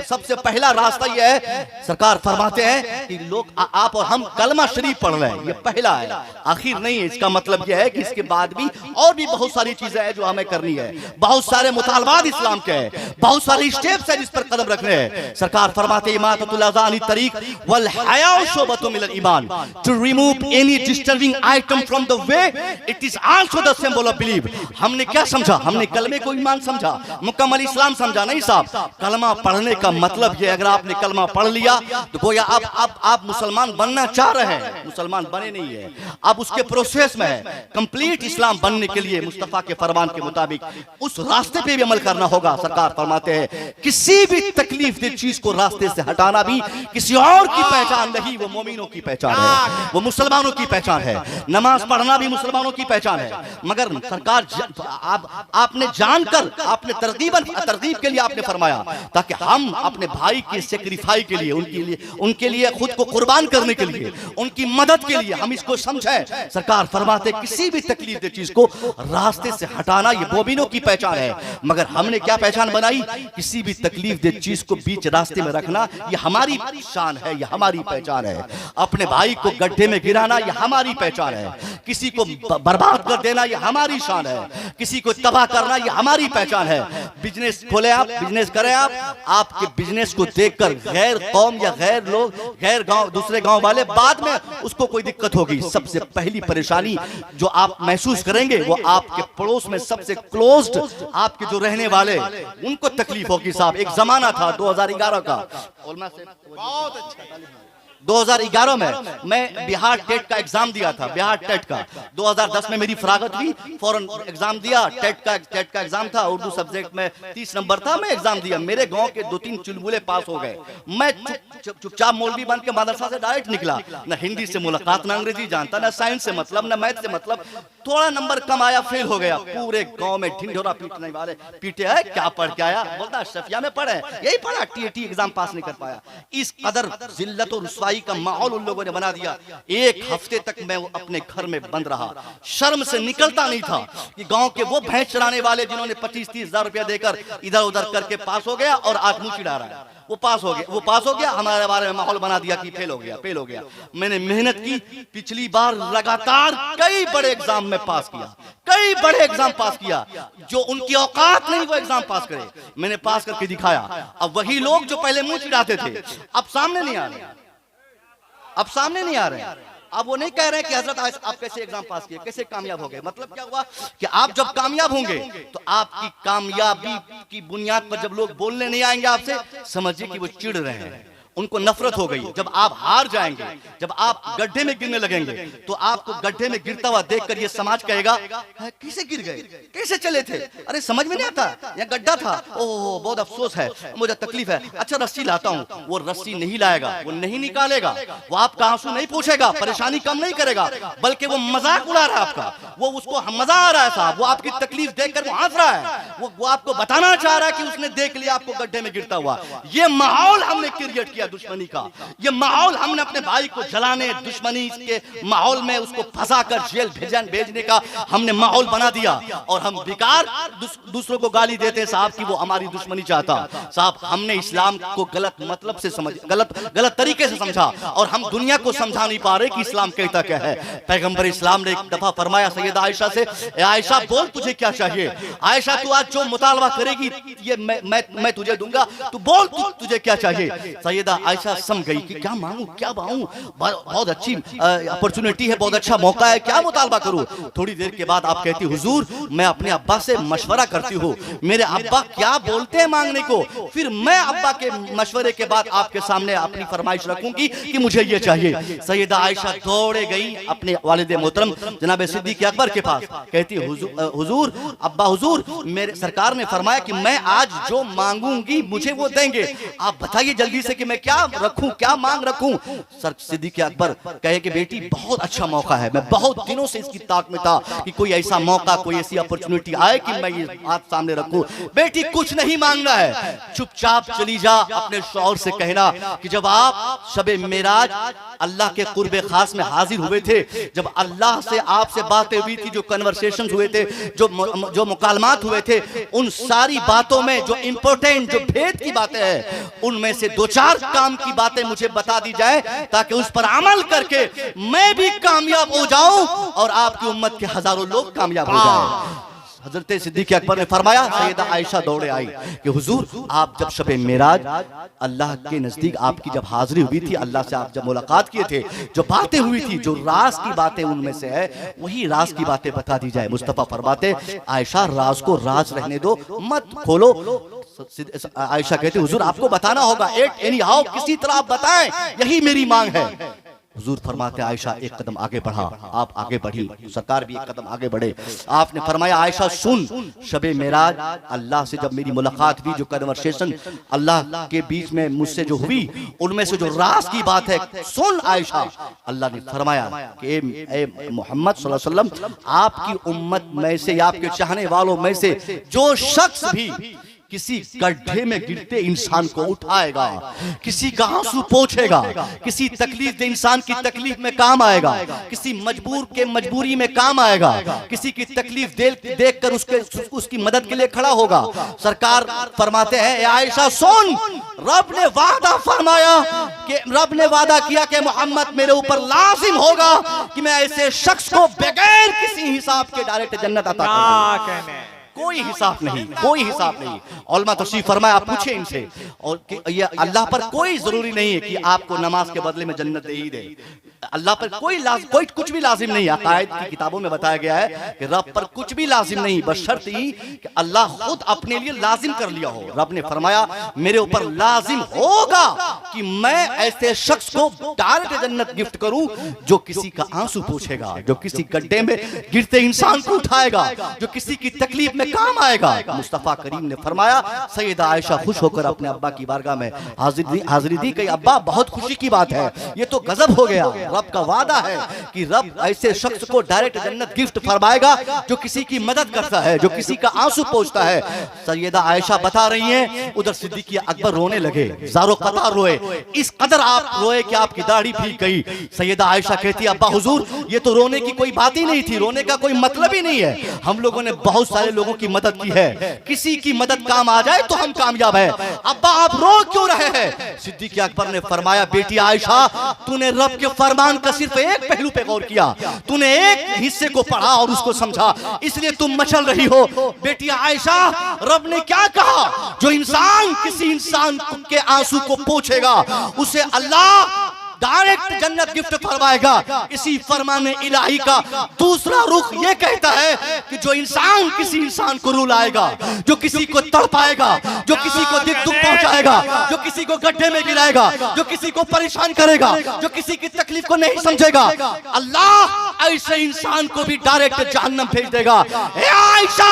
सबसे पहला रास्ता यह है, सरकार फरमाते हैं कि लोग आप और हम कलमा शरीफ पढ़ रहे हैं, ये पहला है, आखिर नहीं है। इसका मतलब यह है कि इसके बाद भी और भी बहुत सारी चीजें हैं जो हमें करनी है, बहुत सारे मुतालबात इस्लाम के हैं, बहुत सारे स्टेप्स हैं जिस पर कदम रखने हैं। सरकार फरमाते इमाततुल अज़ा अनित तरीक वल हयाउ शुबतुम मिनल ईमान, to remove any disturbing item from the way, it is also the symbol of believe. हमने क्या समझा? हमने कलमे को ईमान समझा, मुकम्मल इस्लाम समझा नहीं साहब। कलमा पढ़ने का मतलब ये, अगर आपने कलमा पढ़ लिया तो गोया आप मुसलमान बनना चाह रहे हैं, मुसलमान बने नहीं है, आप उसके प्रोसेस में है। कंप्लीट इस्लाम बनने के लिए मुस्तफा के फरमान के मुताबिक उस रास्ते पे भी अमल करना होगा। सरकार फरमाते हैं किसी भी तकलीफ दे चीज को रास्ते से हटाना भी किसी और की पहचान नहीं, वो मोमिनों की पहचान है, वो मुसलमानों की पहचान है। नमाज पढ़ना भी मुसलमानों की पहचान है। मगर सरकार आपने जानकर, आपने तरगीब के लिए आपने फरमाया ताकि हम अपने भाई के सेक्रीफाई के लिए, उनके लिए खुद को कुर्बान करने के लिए, उनकी मदद के लिए हम इसको समझें। सरकार फरमाते किसी भी तकलीफ दे चीज को रास्ते से हटाना ये मोमिनों की पहचान है। मगर हमने क्या पहचान बनाई? किसी भी तकलीफ दे चीज को बीच रास्ते में रखना ये हमारी शान है, ये हमारी पहचान है। अपने भाई को गड्ढे में गिराना ये हमारी पहचान है, किसी को बर्बाद कर देना ये हमारी शान है, किसी को तबाह करना ये हमारी पहचान है। बिजनेस खोले आप, बिजनेस करें आप, आपके बिजनेस को देखकर गैर कौम या गैर लोग, गैर गांव, दूसरे गांव वाले बाद में उसको कोई दिक्कत होगी। सबसे पहली परेशानी जो आप महसूस करेंगे वो आपके पड़ोस में सबसे क्लोज्ड आपके जो रहने वाले, उनको तकलीफ होगी साहब। एक जमाना था 2011 का, बहुत अच्छा 2011 में मैं बिहार टेट का एग्जाम दिया था, बिहार टेट का। 2010 में मेरी फरागत हुई, फौरन एग्जाम दिया, टेट का एग्जाम था, उर्दू सब्जेक्ट में 30 नंबर था, मैं एग्जाम दिया। मेरे गांव के 2-3 चुलबुले पास हो गए। मैं चुपचाप मौलवी बन के मदरसा से डायरेक्ट निकला, ना हिंदी से मुलाकात, ना अंग्रेजी जानता, ना साइंस से मतलब, ना मैथ से मतलब। थोड़ा नंबर कम आया, फेल हो गया। पूरे गाँव में ढिंढोरा पीटने वाले, पीटे है क्या पढ़ के आया, बोलता शफिया में पढ़े, यही पढ़ा, टीएटी एग्जाम पास नहीं कर पाया। इस कदर जिल्लत और रुसवाई का माहौल उन लोगों ने बना दिया। एक हफ्ते तक मैं अपने घर में बंद रहा, शर्म से निकलता नहीं था कि गांव के वो भैंस चराने वाले जिन्होंने 25-30 हजार रुपया देकर इधर उधर करके पास हो गया और आज मुंह चिढ़ा रहा है, वो पास हो गया, हमारे बारे में माहौल बना दिया कि फेल हो गया। मैंने मेहनत की, पिछली बार लगातार कई बड़े एग्जाम में पास किया, कई बड़े एग्जाम पास किया, जो उनकी औकात नहीं वो एग्जाम पास करे, मैंने पास करके दिखाया। अब वही लोग जो पहले मुंह चिढ़ाते थे अब सामने नहीं आ रहे, अब वो नहीं कह रहे कि हजरत आप कैसे एग्जाम पास किए, कैसे कामयाब हो गए। मतलब क्या हुआ कि आप जब कामयाब होंगे तो आपकी कामयाबी की बुनियाद पर जब लोग बोलने नहीं आएंगे आपसे, समझिए कि वो चिढ़ रहे हैं, उनको नफरत हो गई। जब आप हार जाएंगे, जब आप गड्ढे में गिरने लगेंगे, तो आपको गड्ढे में गिरता हुआ देखकर ये समाज कहेगा कैसे गिर गए, कैसे चले थे, अरे समझ में नहीं आता, यह गड्ढा था, ओह बहुत अफसोस है, मुझे तकलीफ है, अच्छा रस्सी लाता हूँ। वो रस्सी नहीं लाएगा, वो नहीं निकालेगा, वो आपका आंसू नहीं पूछेगा, परेशानी कम नहीं करेगा, बल्कि वो मजाक उड़ा रहा है आपका, वो उसको मजा आ रहा है साहब, वो आपकी तकलीफ देखकर वो हंस रहा है, वो आपको बताना चाह रहा है कि उसने देख लिया आपको गड्ढे में गिरता हुआ। ये माहौल हमने क्रिएट किया दुश्मनी का। ये माहौल हमने अपने भाई को जलाने, दुश्मनी के माहौल में उसको फंसा कर जेल भेजने का हमने माहौल बना दिया, और हम बेकार दूसरों को गाली देते साहब कि वो हमारी दुश्मनी चाहता। साहब हमने इस्लाम को गलत मतलब से समझ, गलत तरीके से समझा, और हम दुनिया को समझा नहीं पा रहे कि इस्लाम कहता क्या है। पैगंबर इस्लाम ने एक दफा फरमाया सैयदा आयशा से, आयशा बोल तुझे क्या चाहिए। आयशा तू आज जो मुतालबा करेगी ये मैं तुझे दूंगा, तू बोल तुझे क्या चाहिए। सैयदा आयशा समझ गई कि क्या मांगू क्या मांगू, बहुत अच्छी अपॉर्चुनिटी है, बहुत अच्छा मौका है, क्या मुतालबा करूं। थोड़ी देर के बाद आप कहती हुजूर मैं अपने अब्बा से मशवरा करती हूँ, मेरे अब्बा क्या बोलते हैं मांगने को, फिर मैं अब्बा के मशवरे के बाद आपके सामने अपनी फरमाइश रखूंगी कि मुझे ये चाहिए। सैयदा आयशा दौड़े गई अपने वालिद मोहतरम जनाब सिद्दीक अकबर के पास, कहती हुजूर अब्बा हुजूर मेरे सरकार ने फरमाया कि मैं आज जो मांगूंगी मुझे वो देंगे, आप बताइए जल्दी से कि मैं क्या रखूं, क्या मांग रखूं। सर सिद्दीक अकबर कहे कि बेटी बहुत अच्छा मौका है, मैं बहुत दिनों से इसकी ताक में था कि कोई ऐसा मौका, कोई ऐसी अपॉर्चुनिटी आए कि मैं ये हाथ सामने रखूं। बेटी कुछ नहीं मांगना है, चुपचाप चली जा, अपने शौहर से कहना कि जब आप शबे मेराज अल्लाह के कुर्बे खास में हाजिर हुए थे, जब अल्लाह से आपसे बातें हुई थी, जो कन्वर्सेशंस हुए थे, जो मुकालमात हुए थे, उन सारी बातों में जो इंपॉर्टेंट, जो भेद की बातें हैं, उनमें से 2-4 काम की बातें मुझे बता दी जाए ताकि उस पर अमल करके मैं भी कामयाब हो जाऊं और आपकी उम्मत के हजारों लोग कामयाब हो जाएं। हजरत सिद्दीक अकबर ने फरमाया, सैयदा आयशा दौड़े आई कि हुजूर आप जब शबे मेराज अल्लाह के नजदीक आपकी जब हाजिरी हुई थी, अल्लाह से आप जब मुलाकात किए थे, जो बातें हुई थी, जो राज की बातें उनमें से है, वही राज की बातें बता दी जाए। मुस्तफा फरमाते आयशा राज को राज रहने दो, मत खोलो। आयशा कहती हुजूर आपको बताना होगा, एनी हाउ किसी तरह आप बताएं, यही मेरी मांग है। हुजूर फरमाते आयशा एक कदम आगे बढ़ा, आप आगे बढ़ी, सरकार भी एक कदम आगे बढ़े। आपने फरमाया आयशा सुन, शबे मेराज अल्लाह से जब मेरी मुलाकात हुई, जो कन्वर्सेशन अल्लाह के बीच में मुझसे जो हुई, उनमें से जो राज की बात है सुन आयशा। अल्लाह ने फरमाया कि ए मोहम्मद सल्लल्लाहु अलैहि वसल्लम आपकी उम्मत में से, आपके चाहने वालों में से जो शख्स भी किसी गड्ढे में गिरते इंसान को उठाएगा, किसी का आंसू पोंछेगा, किसी तकलीफ दे इंसान की तकलीफ में काम आएगा, किसी मजबूर के मजबूरी में काम आएगा, किसी की तकलीफ देखकर उसकी मदद के लिए खड़ा होगा। सरकार फरमाते हैं आयशा सुन, रब ने वादा फरमाया कि रब ने वादा किया कि मोहम्मद मेरे ऊपर लाजिम होगा कि मैं ऐसे शख्स को बगैर किसी हिसाब के डायरेक्ट जन्नत अता करूंगा। कोई हिसाब नहीं, कोई हिसाब नहीं। उलमा तशरीफ फरमाया आप पूछे इनसे, और ये अल्लाह पर कोई जरूरी नहीं है कि आपको नमाज के बदले में जन्नत दे ही दे। अल्लाह पर कोई कुछ भी लाजिम नहीं है। अकायद की किताबों में बताया गया है कि रब पर कुछ भी लाजिम नहीं, बशर्त ही कि अल्लाह खुद अपने लिए लाजिम कर लिया हो। रब ने फरमाया मेरे ऊपर लाजिम होगा कि मैं ऐसे शख्स को डायरेक्ट जन्नत गिफ्ट करूं जो किसी का आंसू पोंछेगा, जो किसी गड्ढे में गिरते इंसान को उठाएगा, जो किसी की तकलीफ में काम आएगा। मुस्तफा करीम ने फरमाया, सैयदा आयशा खुश होकर अपने अब्बा की बारगाह में हाजिरी दी कि अब्बा बहुत खुशी की बात है, ये तो गजब हो गया, रब का वादा है कि रब ऐसे शख्स को डायरेक्ट जन्नत गिफ्ट फरमाएगा जो किसी की मदद करता है, जो किसी का आंसू पोंछता है। सैयदा आयशा बता रही हैं, उधर सिद्दीक अकबर रोने लगे, ज़ारो कतार रोए, इस कदर आप रोए कि आपकी दाढ़ी भीग गई। सैयदा आयशा कहती है अब्बा हुजूर ये तो रोने की कोई बात ही नहीं थी, रोने का कोई मतलब ही नहीं है। हम लोगों ने बहुत सारे लोगों की मदद की है, किसी की मदद काम आ जाए तो हम कामयाब है। अब्बा आप रो क्यों रहे हैं? सिद्दीक अकबर ने फरमाया बेटी आयशा तूने रब के फरमान का सिर्फ एक पहलू पे गौर किया, तूने एक हिस्से को पढ़ा और उसको समझा, इसलिए तुम मचल रही हो। बेटी आयशा रब ने क्या कहा, जो इंसान किसी इंसान के आंसू को पोंछेगा उसे अल्लाह डायरेक्ट जन्नत गिफ्ट फरमाएगा। इसी फरमान इलाही का दूसरा रुख ये कहता है कि जो इंसान किसी इंसान को रुलाएगा, जो किसी को तड़पाएगा, जो किसी को दुख पहुंचाएगा, जो किसी को गड्ढे में गिराएगा, जो किसी को परेशान करेगा, जो किसी की तकलीफ को नहीं समझेगा, अल्लाह ऐसे इंसान को भी डायरेक्ट जहन्नम भेज देगा। हे आयशा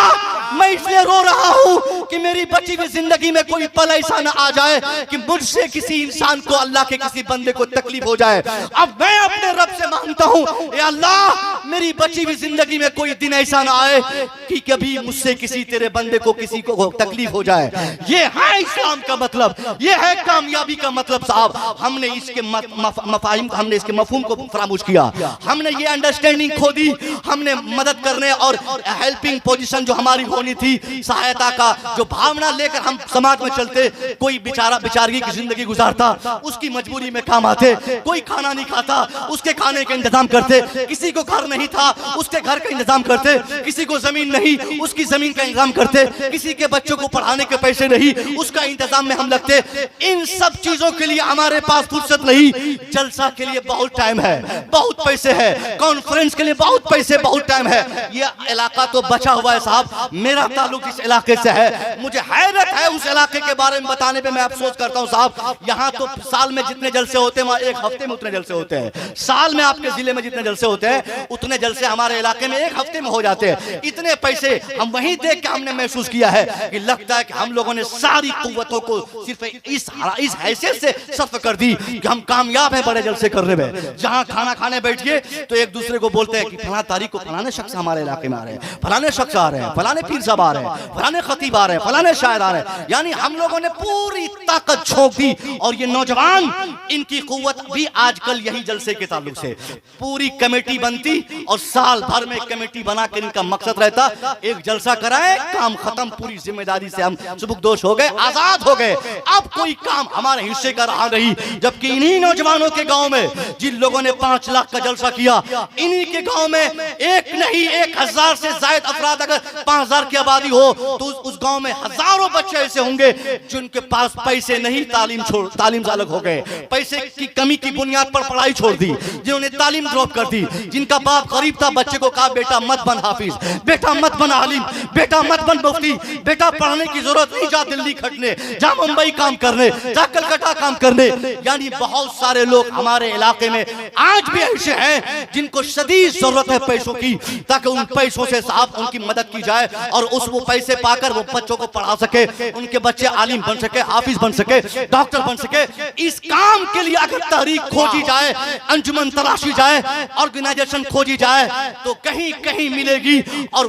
मैं इसलिए रो रहा हूं कि मेरी बची हुई जिंदगी में कोई पल ऐसा ना आ जाए कि मुझसे किसी इंसान को, अल्लाह के किसी बंदे को तकलीफ हो जाए। अब मैं अपने रब से मांगता हूं, ए अल्लाह मेरी बची हुई जिंदगी में कोई दिन ऐसा ना आए कि कभी मुझसे किसी तेरे बंदे को किसी को तकलीफ हो जाए। ये है इस्लाम का मतलब, ये है कामयाबी का मतलब साहब। हमने इसके मफाहिम, हमने इसके मफहूम को फरामोश किया, हमने ये अंडरस्टैंडिंग खो दी, हमने मदद करने और हेल्पिंग पोजीशन जो हमारी होनी थी, सहायता का जो भावना लेकर हम समाज में चलते, कोई बेचारा बेचारगी की जिंदगी गुजारता, उसकी मजबूरी में काम आते, कोई खाना नहीं खाता उसके खाने का इंतजाम करते, किसी को घर नहीं था उसके घर का इंतजाम करते, किसी को जमीन नहीं उसकी जमीन का इंतजाम करते, किसी के बच्चों को पढ़ाने के पैसे नहीं उसका इंतजाम में हम लगते। इन सब चीजों के लिए हमारे पास फुर्सत नहीं। जलसा के लिए बहुत टाइम है, बहुत पैसे है, कॉन्फ्रेंस के लिए बहुत पैसे, बहुत टाइम है। ये इलाका तो बचा हुआ है साहब, मेरा ताल्लुक इस इलाके से है, मुझे हैरत है उस इलाके के बारे में बताने पे मैं अफसोस करता हूँ साहब। यहाँ तो साल में जितने जलसे होते हैं वहाँ एक हफ्ते में उतने जलसे होते हैं। साल में आपके जिले में जितने जलसे होते हैं उतने जलसे हमारे इलाके में एक हफ्ते में हो जाते हैं। इतने पैसे हम वहीं देख के हमने महसूस किया है कि लगता है कि हम लोगों ने सारी कुव्वतों को सिर्फ इस हैसियत से सर्फ कर दी कि हम कामयाब हैं बड़े जलसे करने में। जहां खाना खाने बैठिए तो एक दूसरे को बोलते हैं कि फलां तारीख को फलाने शख्स हमारे इलाके में आ रहे हैं, फलाने शख्स आ रहे हैं, फलाने पीर साहब आ रहे हैं, फलाने खतीब आ रहे हैं, फलाने शायर आ रहे हैं। यानी हम लोगों ने पूरी ताकत झोंक दी। और ये नौजवान, इनकी कुव्वत भी आजकल यही जलसे के ताल्लुक से पूरी कमेटी बनती और साल भर में कमेटी बनाकर इनका मकसद रहता एक जलसा कराए, काम खत्म, पूरी जिम्मेदारी से हम सुबुकदोश हो गए, आजाद हो गए, अब कोई काम हमारे हिस्से का रहा नहीं। जबकि इन्हीं नौजवानों के गांव में जिन लोगों ने 5 लाख का जलसा किया, इन्हीं के गांव में एक नहीं 1000 से ज्यादा अफराद, अगर 5000 की आबादी हो तो उस गांव में हजारों बच्चे ऐसे होंगे जिनके पास पैसे नहीं, तालीम से अलग हो गए, पैसे की कमी की बुनियाद पर पढ़ाई छोड़ दी, जिन्होंने तालीम ड्रॉप कर दी, जिनका बाप गरीब था, बच्चे को कहा बेटा मत बन हाफिज, बेटा मत बन आलिम, बेटा मत बन मुफ्ती, बेटा पढ़ने की जरूरत नहीं, जा दिल्ली खटने, जा मुंबई काम करने, जा कलकत्ता काम करने। यानी बहुत सारे लोग हमारे इलाके में आज भी ऐसे हैं जिनको शदीद जरूरत है पैसों की, ताकि उन पैसों से साहब उनकी मदद की जाए और उस वो पैसे पाकर वो बच्चों को पढ़ा सके, उनके बच्चे आलिम बन सके, हाफिज बन सके, डॉक्टर बन सके। इस काम के लिए अगर तहरीक खोजी जाए, अंजुमन तलाशी जाए, ऑर्गेनाइजेशन खोजी जाए तो कहीं कहीं मिलेगी। और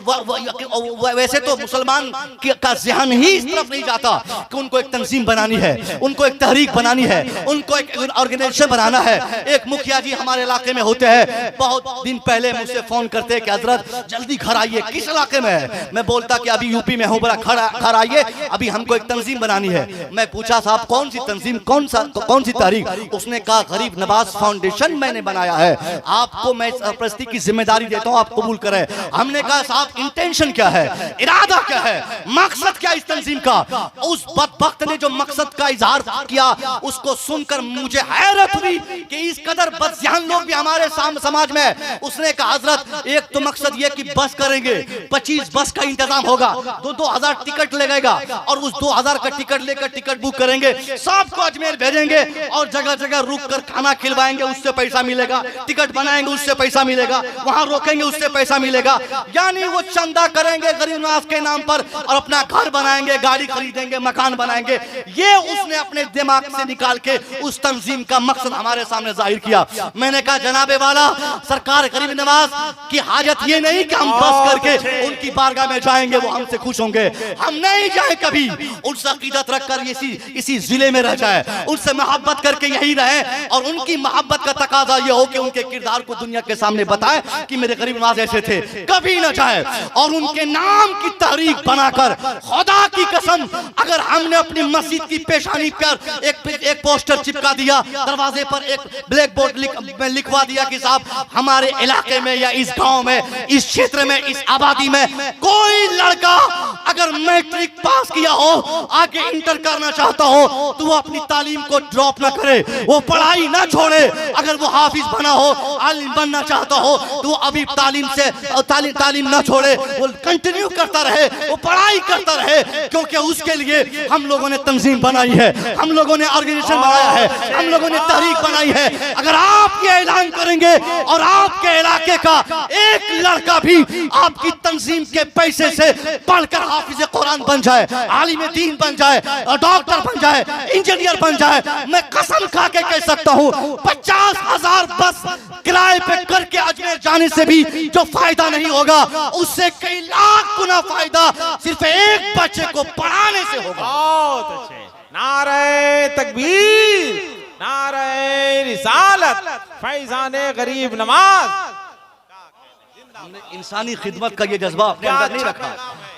वैसे तो मुसलमान का ज़हन ही इस तरफ नहीं जाता कि उनको एक तंजीम बनानी है, उनको एक तहरीक बनानी है, उनको एक ऑर्गेनाइजेशन बनाना है। एक मुखिया जी हमारे इलाके में होते हैं, बहुत दिन पहले मुझसे फोन करते कि हजरत जल्दी घर आइए। किस इलाके में है? मैं बोलता कि अभी यूपी में हूँ, बड़ा घर आइए, अभी हमको एक तंजीम बनानी है। मैं पूछा साहब कौन सी तंजीम, कौन सी तहरीक? उसने कहा गरीब नवाज फाउंडेशन मैंने बनाया है, आपको मैं सरपरस्ती की जिम्मेदारी देता हूँ, आप कबूल करें। हमने कहा साहब इंटेंशन क्या है, इरादा क्या है, मकसद क्या इस तंजीम का? उस बदबख्त ने जो मकसद का इजहार किया उसको सुनकर मुझे हैरत हुई कि इस कदर बदज़हन लोग भी हमारे समाज में। उसने कहा हजरत एक तो मकसद ये कि बस करेंगे, 25 बस का इंतजाम होगा, 2-2000 टिकट लगेगा और उस 2000 का टिकट लेकर टिकट बुक करेंगे, सबको अजमेर भेजेंगे और जगह जगह रुक कर खाना खिलवाएंगे, उससे पैसा मिलेगा, टिकट बनाएंगे उससे पैसा मिलेगा, वहां रोकेंगे उससे पैसा मिलेगा। यानी वो चंदा करेंगे गरीब नवाज के नाम पर और अपना घर बनाएंगे, गाड़ी खरीदेंगे, मकान बनाएंगे। ये उसने अपने दिमाग से निकाल के उस तंजीम का मकसद हमारे सामने जाहिर किया। मैंने कहा जनाबे वाला सरकार गरीब नवाज की हाजत ये नहीं कि हम बस करके उनकी बारगाह में जाएंगे, वो हमसे खुश होंगे, हम नहीं जाए कभी, उनसे अकीदत रखकर इसी जिले में रह जाए, उनसे मोहब्बत करके यही रहे और उनकी मोहब्बत का तकाजा ये हो कि उनके किरदार को दुनिया के सामने बताए कि मेरे गरीब नवाज ऐसे थे, कभी न जाए। और उनके नाम की तहरीक बनाकर खुदा की कसम अगर हमने अपनी मस्जिद की पेशानी पर एक पोस्टर चिपका दिया, दरवाजे पर एक ब्लैक बोर्ड में लिखवा दिया कि साहब हमारे इलाके में या इस गांव में, इस क्षेत्र में, इस आबादी में कोई लड़का अगर मैट्रिक पास किया हो, आगे इंटर करना चाहता हो तो वो अपनी तालीम को ड्रॉप ना करे, वो पढ़ाई ना छोड़े। अगर वो हाफिज बना हो, आलिम बनना चाहता हो तो वो अभी तालीम ना छोड़े, वो कंटिन्यू करता रहे, वो पढ़ाई करता रहे, क्योंकि उसके लिए हम लोगों ने तंजीम बनाई है, हम लोगों ने ऑर्गेनाइजेशन बनाया है, हम लोगों ने तहरीक बनाई है। अगर आप ये ऐलान करेंगे और आपके इलाके का एक लड़का भी आपकी तंजीम के पैसे से पढ़कर हाफिज कुरान बन जाए, आलिम दीन बन जाए, डॉक्टर बन जाए, इंजीनियर बन जाए, मैं कसम खा के कह सकता हूँ 50,000 बस किराए पे करके अजमेर जाने से भी जो फायदा नहीं होगा, उससे कई लाख गुना फायदा सिर्फ एक बच्चे को पढ़ाने से होगा। बहुत अच्छे। नारे तकबीर, नारे रिसालत, फैजाने गरीब नवाज। हमने इंसानी खिदमत का ये जज्बा अपने अंदर नहीं रखा,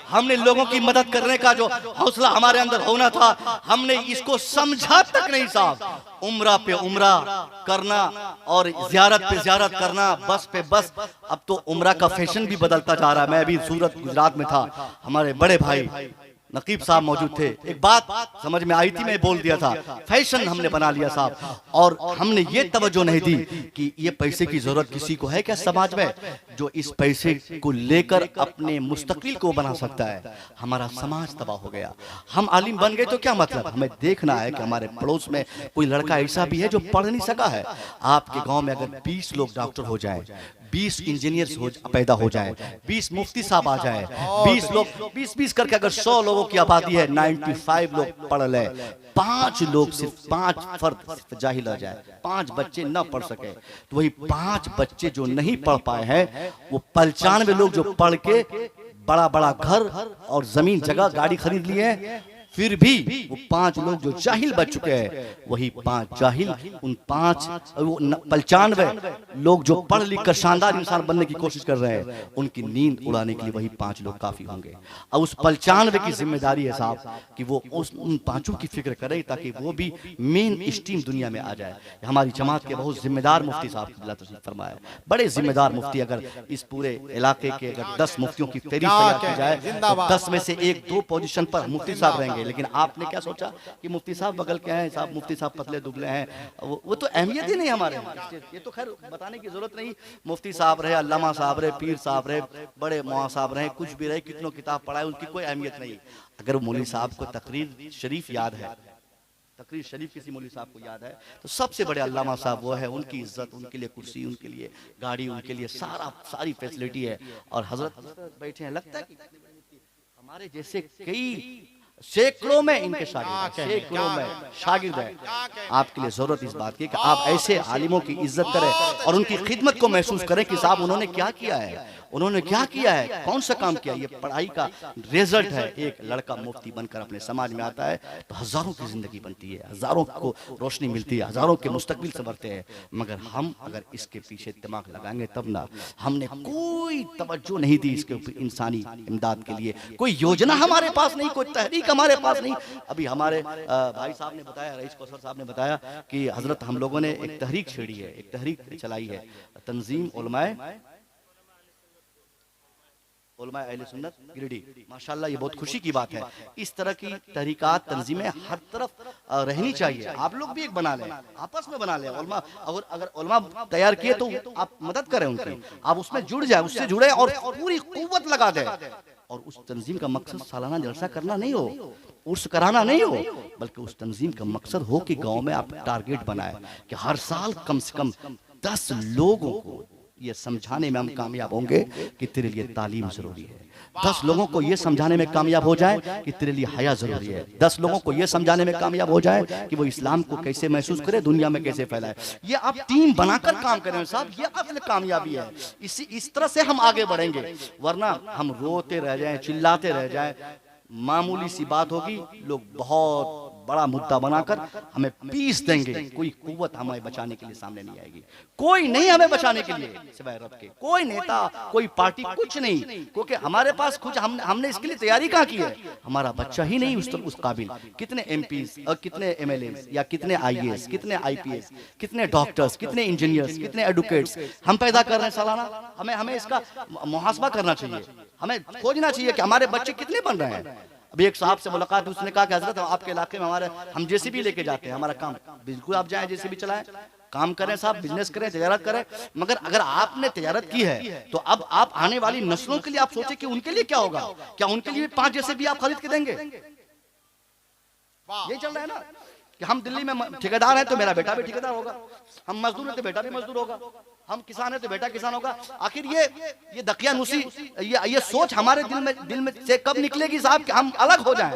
हमने लोगों की मदद करने का जो हौसला हमारे अंदर होना था, हमने इसको समझा तक नहीं साहब। उम्रा पे उम्रा करना और जियारत पे जियारत करना, बस पे बस। अब तो उम्रा का फैशन भी बदलता जा रहा है। मैं अभी सूरत गुजरात में था, हमारे बड़े भाई नकीब साहब मौजूद थे, एक बात समझ में आई थी, मैं बोल दिया था, फैशन हमने बना लिया साहब। और हमने ये तवज्जो नहीं दी कि ये पैसे की जरूरत किसी को है क्या समाज में, जो इस पैसे को लेकर अपने मुस्तकबिल को बना सकता है। हमारा समाज तबाह हो गया। हम आलिम बन गए तो क्या मतलब, हमें देखना है कि हमारे पड़ोस में कोई लड़का ऐसा भी है जो पढ़ नहीं सका है। आपके गाँव में अगर 20 लोग डॉक्टर हो जाए, 20 इंजीनियर पैदा हो जाए, 20 मुफ्ती साहब आ जाए, 20 लोग 20-20 करके अगर 100 लोगों की आबादी है, 95 लोग पढ़ ले, 5 लोग सिर्फ 5 फर्द सिर्फ जाहिल हो जाए, 5 बच्चे न पढ़ सके, तो वही 5 बच्चे जो नहीं पढ़ पाए हैं, वो 95 लोग जो पढ़ के बड़ा बड़ा घर और जमीन जगह गाड़ी खरीद लिए हैं, फिर भी वो 5 लोग जो जाहिल बच चुके हैं, वही 5 जाहिल, उन 95 लोग जो पढ़ लिख कर शानदार इंसान बनने की कोशिश कर रहे हैं, उनकी नींद उड़ाने के लिए वही 5 लोग काफी होंगे। अब उस 95 की जिम्मेदारी है साहब कि वो उन 5 की फिक्र करे ताकि वो भी मेन स्ट्रीम दुनिया में आ जाए। हमारी जमात के बहुत जिम्मेदार मुफ्ती साहब फरमाया, बड़े जिम्मेदार मुफ्ती। अगर इस पूरे इलाके के अगर 10 मुफ्तियों की फेरी तैयार की जाए तो 10 में से 1-2 पोजीशन पर मुफ्ती साहब रहेंगे। लेकिन आपने क्या सोचा कि मुफ्ती साहब बगल के हैं, साहब मुफ्ती साहब पतले दुबले हैं, वो तो अहमियत ही नहीं हमारे। ये तो खैर बताने की जरूरत नहीं। मुफ्ती साहब रहे, अल्लामा साहब रहे, पीर साहब रहे, बड़े मौला साहब रहे, कुछ भी रहे, कितनों किताब पढ़ाए, उनकी कोई अहमियत नहीं। अगर मौलवी साहब को तकरीर शरीफ याद है, तकरीर शरीफ किसी मौलवी साहब को याद है, तो सबसे बड़े अल्लामा साहब वो है, उनकी इज्जत, उनके लिए कुर्सी, उनके लिए गाड़ी, उनके लिए सारी फैसिलिटी है। और हजरत बैठे हैं, लगता है कि हमारे जैसे कई सैकड़ों में इनके शागिर्द, सैकड़ों में शागिर्द है। आपके लिए जरूरत इस बात की कि आप ऐसे आलिमों की इज्जत करें और उनकी खिदमत को महसूस करें कि साहब उन्होंने क्या किया है, उन्होंने क्या किया है, कौन सा काम किया। ये पढ़ाई का रिजल्ट है। एक लड़का मुफ्ती बनकर अपने समाज में आता है तो हजारों की जिंदगी बनती है, हजारों को रोशनी मिलती है, हजारों के मुस्तकबिल संवरते हैं। मगर हम अगर इसके पीछे दिमाग लगाएंगे तब ना। हमने कोई तवज्जो नहीं दी इसके ऊपर, इंसानी इमदाद के लिए कोई योजना हमारे पास नहीं, कोई तहरीक हमारे पास नहीं। अभी हमारे भाई साहब ने बताया, रईस कौसर साहब ने बताया कि हजरत हम लोगों ने एक तहरीक छेड़ी है, एक तहरीक चलाई है, तंजीम उलमाए अहले सुन्नत गिरडी। माशाल्लाह ये बहुत खुशी की बात है। इस तरह की तहरीकात, तंजीमें हर तरफ रहनी चाहिए। आप लोग भी एक बना लें, आपस में बना लें। उलमा अगर उलमा तैयार किए तो आप मदद करें उनकी, आप उसमें जुड़ जाए, उससे जुड़े और पूरी कुव्वत लगा दें। और उस तंजीम का मकसद सालाना जलसा करना नहीं हो, उर्स कराना नहीं हो, बल्कि उस तंजीम का मकसद हो कि गाँव में आप टारगेट बनाए कि हर साल कम से कम 10 लोगों को ये समझाने में हम कामयाब होंगे कि तेरे लिए तालीम जरूरी है। 10 लोगों को ये समझाने में कामयाब हो जाए कि तेरे लिए हया जरूरी है। 10 लोगों को ये समझाने में कामयाब हो जाए कि वो इस्लाम को कैसे महसूस करे, दुनिया में कैसे फैलाए। ये आप टीम बनाकर काम करें साहब, ये असल कामयाबी है। इस तरह से हम आगे बढ़ेंगे। वरना हम रोते रह जाएं, चिल्लाते रह जाएं, मामूली सी बात होगी, लोग बहुत बड़ा मुद्दा बनाकर हमें पीस देंगे। कोई कुव्वत हमें बचाने के लिए सामने नहीं आएगी, कोई नहीं हमें बचाने के लिए सिवाय रब के, कोई नेता, कोई पार्टी, कुछ नहीं। क्योंकि हमारे पास कुछ हमने इसके लिए तैयारी कहाँ की है, हमारा बच्चा ही नहीं उस काबिल। कितने एमपीज और कितने एमएलए या कितने आईएएस, कितने आईपीएस, कितने डॉक्टर्स, कितने इंजीनियर्स, कितने एडवोकेट्स हम पैदा कर रहे हैं सालाना। हमें इसका मुहासबा करना चाहिए, हमें खोजना चाहिए कि हमारे बच्चे कितने बन रहे हैं। अभी एक साहब से मुलाकात, उसने कहा कि हजरत आपके इलाके में हम जेसीबी लेके जाते हैं, हमारा काम बिल्कुल आप जाएं, जेसीबी चलाएं, काम करें साहब, बिजनेस करें, तिजारत करें। मगर अगर आपने तिजारत की है तो अब आप आने वाली नस्लों के लिए आप सोचे कि उनके लिए क्या होगा। क्या उनके लिए 5 जेसीबी आप खरीद के देंगे? ये चल रहा है ना। कि हम दिल्ली में ठेकेदार हैं तो मेरा बेटा भी ठेकेदार होगा, हम मजदूर हैं तो बेटा भी मजदूर होगा, हम किसान हैं तो बेटा किसान होगा। आखिर ये दकियानुसी, ये सोच हमारे दिल में से कब निकलेगी साहब कि हम अलग हो जाएं?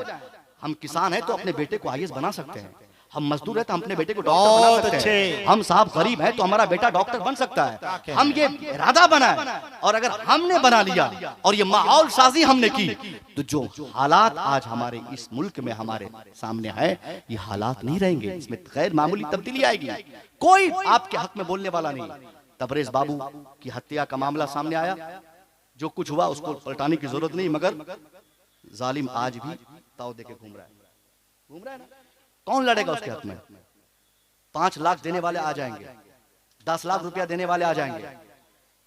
हम किसान हैं तो अपने बेटे को आईएएस बना सकते हैं, हम मजदूर हैं तो हम अपने बेटे को डॉक्टर बना सकते हैं, हम साहब गरीब हैं तो हमारा बेटा डॉक्टर बन सकता है। हम ये इरादा बनाए और अगर हमने बना लिया और ये माहौल साजी हमने की, तो जो हालात आज हमारे इस मुल्क में हमारे सामने है, ये हालात नहीं रहेंगे, इसमें गैर मामूली तब्दीली आएगी। कोई आपके हक में बोलने वाला नहीं। तबरेज बाबू की हत्या का मामला सामने आया, जो कुछ हुआ उसको पलटाने की जरूरत नहीं, मगर जालिम आज भी ताव देके घूम रहा है ना। कौन लड़ेगा उसके हक में? 5 लाख देने वाले आ जाएंगे, 10 लाख रुपया देने वाले आ जाएंगे,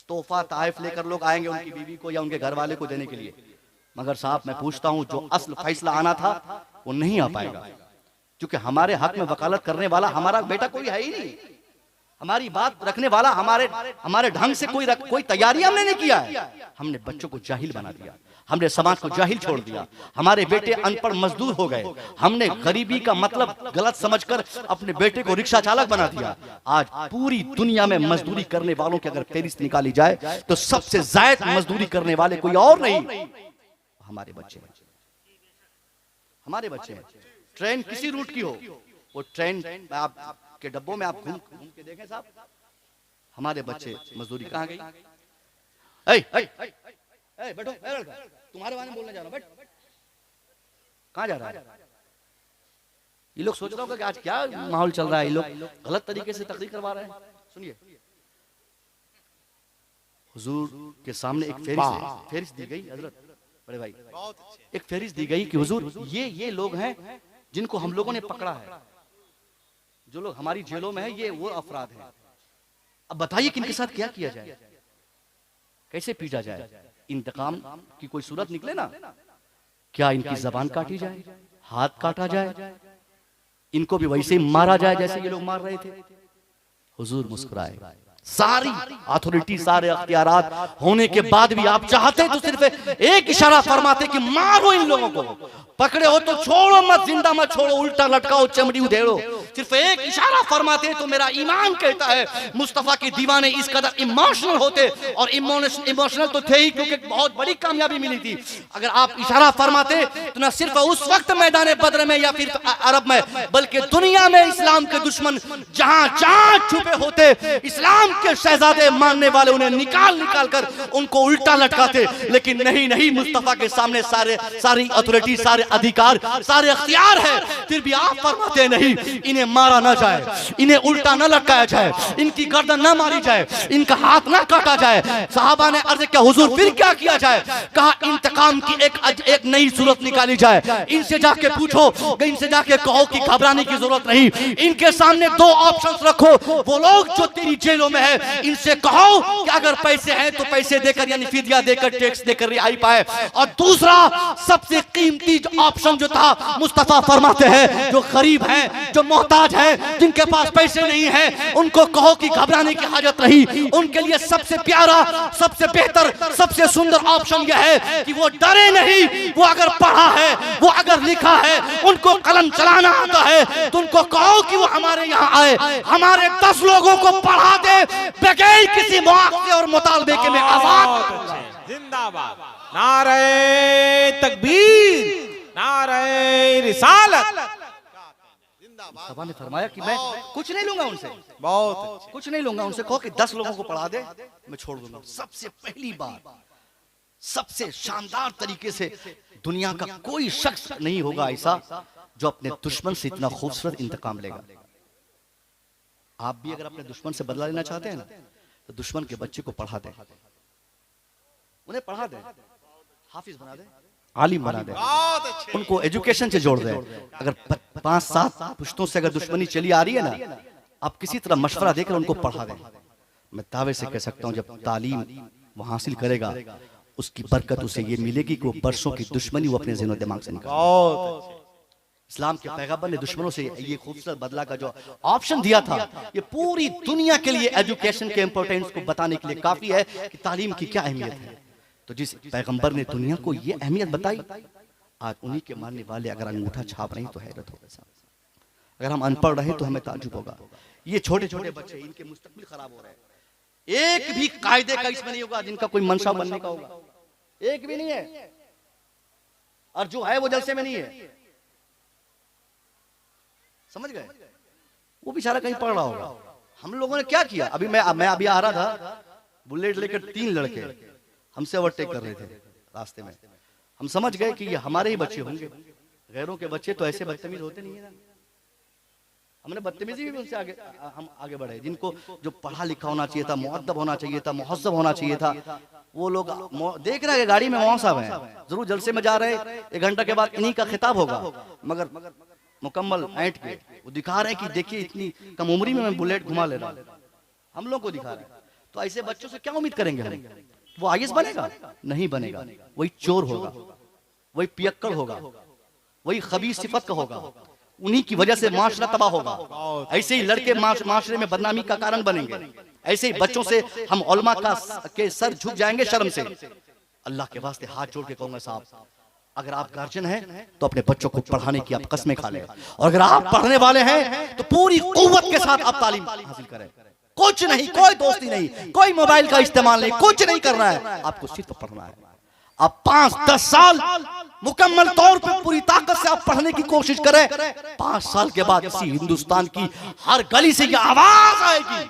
तोहफा ताइफ लेकर लोग आएंगे उनकी बीवी को या उनके घर वाले को देने के लिए, मगर साहब मैं पूछता हूं जो असल फैसला आना था वो नहीं आ पाएगा, क्योंकि हमारे हक में वकालत करने वाला हमारा बेटा कोई है ही नहीं। हमारी बात रखने वाला हमारे ढंग से कोई तैयारी हमने नहीं किया है। हमने बच्चों को जाहिल बना दिया, हमने समाज को जाहिल छोड़ दिया, हमारे बेटे अनपढ़ मजदूर हो गए, हमने गरीबी का मतलब गलत समझकर अपने बेटे को रिक्शा चालक बना दिया। आज पूरी दुनिया में मजदूरी करने वालों की अगर फहरिस्त निकाली जाए तो सबसे ज्यादा मजदूरी करने वाले कोई और नहीं, हमारे बच्चे हमारे बच्चे। ट्रेन किसी रूट की हो, वो ट्रेन आपके डब्बों में आप घूम के देखें साहब, हमारे बच्चे मजदूरी कहाँ गई? बैठो, तुम्हारे बारे में बोलने जा रहा हूं, बैठ। कहाँ जा रहा है? ये लोग सोच रहे हो कि आज क्या माहौल चल रहा है, ये लोग गलत तरीके से तकरीर करवा रहे हैं। सुनिए, हुजूर के सामने एक फेरिस्त दी गई, हजरत बड़े भाई, एक फेरिस्त दी गई कि हुजूर ये लोग हैं जिनको हम लोगों ने पकड़ा है, जो लोग हमारी जेलों में है, ये वो अफराद हैं। अब बताइए कि इनके साथ क्या किया जाए, कैसे पीटा जाए? इंतकाम की कोई सूरत निकले ना? क्या इनकी जबान काटी जाए, हाथ काटा जाए, इनको भी वैसे ही मारा जाए जैसे ये लोग मार रहे थे? हुजूर मुस्कुराए। सारी अथॉरिटी, सारे अख्तियारात होने के बाद भी आप चाहते तो सिर्फ एक इशारा फरमाते कि मारो इन लोगों को, पकड़े हो तो छोड़ो मत, जिंदा मत छोड़ो, उल्टा लटकाओ, चमड़ी उधेड़ो। सिर्फ एक इशारा फरमाते तो मेरा ईमान कहता है मुस्तफा के दीवाने इस कदर इमोशनल होते, और इमोशनल तो थे ही क्योंकि बहुत बड़ी कामयाबी मिली थी। अगर आप इशारा फरमाते तो न सिर्फ उस वक्त मैदान बद्र में या फिर अरब में, बल्कि दुनिया में इस्लाम के दुश्मन जहां जहां छुपे होते, इस्लाम के शहजादे मानने वाले उन्हें निकाल कर उनको उल्टा लटकाते। लेकिन नहीं, मुस्तफा के सामने सारी अथॉरिटी, सारे अधिकार, सारे अख्तियार है, फिर भी आप फरमाते नहीं, इन्हें मारा ना जाए, इन्हें उल्टा ना लटकाया जाए, इनकी गर्दन ना मारी जाए, इनका हाथ ना काटा जाए। सहाबा ने अर्ज किया हुजूर फिर क्या किया जाए? कहा इंतकाम की एक नई सूरत निकाली जाए, इनसे जाके पूछो, इनसे जाके कहो कि घबराने की जरूरत नहीं, इनके सामने 2 ऑप्शंस रखो, वो लोग जो तेरी जेलों में है इनसे कहो कि अगर पैसे हैं तो पैसे देकर, यानी फिदिया देकर, टैक्स देकर रिहाई पाए। और दूसरा सबसे कीमती ऑप्शन जो था, मुस्तफा फरमाते हैं जो गरीब हैं, जो मोहताज हैं, जिनके पास पैसे नहीं हैं, उनको कहो कि घबराने की हाजत नहीं। उनके लिए सबसे प्यारा, सबसे बेहतर, सबसे सुंदर ऑप्शन यह है कि वो डरे नहीं, वो अगर पढ़ा है, वो अगर लिखा है, उनको कलम चलाना आता है, तो उनको कहो कि वो हमारे यहाँ आए, हमारे 10 लोगों को पढ़ा दे बगैर किसी मुआवजे और मुतालबे के में आजाद। जिंदाबाद, नारे तकबीर, नारे रिसालत। सभा ने फरमाया कि मैं कुछ नहीं लूंगा उनसे, बहुत कुछ नहीं लूंगा उनसे, कहो कि 10 लोगों को पढ़ा दे, मैं छोड़ दूंगा। सबसे पहली बार, सबसे शानदार तरीके से दुनिया का कोई शख्स नहीं होगा ऐसा जो अपने दुश्मन से इतना खूबसूरत इंतकाम लेगा। आप भी अगर अपने दुश्मन से बदला लेना चाहते हैं ना, तो दुश्मन के बच्चे को पढ़ा दे, उन्हें पढ़ा दे, हाफिज बना दे, आलिम बना दे, उनको एजुकेशन से जोड़ दे। अगर 5-7 पुश्तों से अगर दुश्मनी चली आ रही है ना, आप किसी तरह मशवरा देकर उनको पढ़ा दें। मैं दावे से कह सकता हूं जब तालीम वो हासिल करेगा, उसकी बरकत उसे ये मिलेगी कि वो बरसों की दुश्मनी वो अपने ज़हन और दिमाग से निकाले। इस्लाम के पैगंबर ने दुश्मनों से ये खूबसूरत बदला का जो ऑप्शन दिया था, ये पूरी दुनिया के लिए एजुकेशन के इंपॉर्टेंस को बताने के लिए काफी है कि तालीम की क्या अहमियत है। तो जिस पैगंबर ने दुनिया को ये अहमियत बताई, आज उन्हीं के मानने वाले अगर अंगूठा छाप रहे हैं तो हैरत होगा साहब। अगर हम अनपढ़ रहे तो हमें ताज्जुब होगा। ये छोटे छोटे बच्चे, इनके मुस्तकबिल खराब हो रहे हैं। एक भी कायदे का इसमें नहीं होगा जिनका कोई मंशा बनने का होगा, एक भी नहीं है, और जो है वो जलसे में नहीं है, समझ गए? वो बेचारा कहीं पढ़ रहा होगा। हम लोगों ने क्या किया, अभी मैं अभी आ रहा था, बुलेट लेकर 3 लड़के हमसे ओवरटेक कर रहे थे रास्ते में। हम समझ गए कि ये हमारे ही बच्चे होंगे, गैरों के बच्चे तो ऐसे बदतमीज होते नहीं है ना। हमने बदतमीजी भी उनसे हम आगे बढ़े। जिनको जो पढ़ा लिखा होना चाहिए था, मुअद्दब होना चाहिए था, मुहज़्ज़ब होना चाहिए था, वो लोग देख रहे हैं गाड़ी में मौलाना साहब हैं, जरूर जलसे में जा रहे हैं, 1 घंटा के बाद इन्हीं का खिताब होगा, मगर मुकम्मल ऐंठ के वो दिखा रहे हैं कि देखिए इतनी कम उम्री में मैं बुलेट घुमा ले रहा हूं, हम लोग को दिखा रहे हैं। तो ऐसे बच्चों से क्या उम्मीद करेंगे हम? वो आईएएस बनेगा? नहीं बनेगा। वही चोर होगा, वही पियक्कड़ होगा, वही खबीस सिफत का होगा, उन्हीं की वजह से माशरा तबाह होगा। ऐसे ही लड़के माशरे में बदनामी का कारण बनेंगे। ऐसे ही बच्चों से हम उलमा के सर झुक जाएंगे शर्म से। अल्लाह के वास्ते हाथ जोड़ के कहूंगा साहब, अगर आप गार्जियन हैं तो अपने बच्चों को पढ़ाने की आप कस्में खा लें, और अगर आप पढ़ने वाले हैं तो पूरी कुव्वत के साथ आप तालीम हासिल करें। कुछ नहीं, कोई दोस्ती नहीं, कोई मोबाइल का इस्तेमाल नहीं, कुछ नहीं करना है, आपको सिर्फ पढ़ना है। आप 5-10 साल मुकम्मल तौर पे पूरी ताकत से आप पढ़ने की कोशिश करें। 5 साल के बाद इसी हिंदुस्तान की हर गली से ये आवाज आएगी।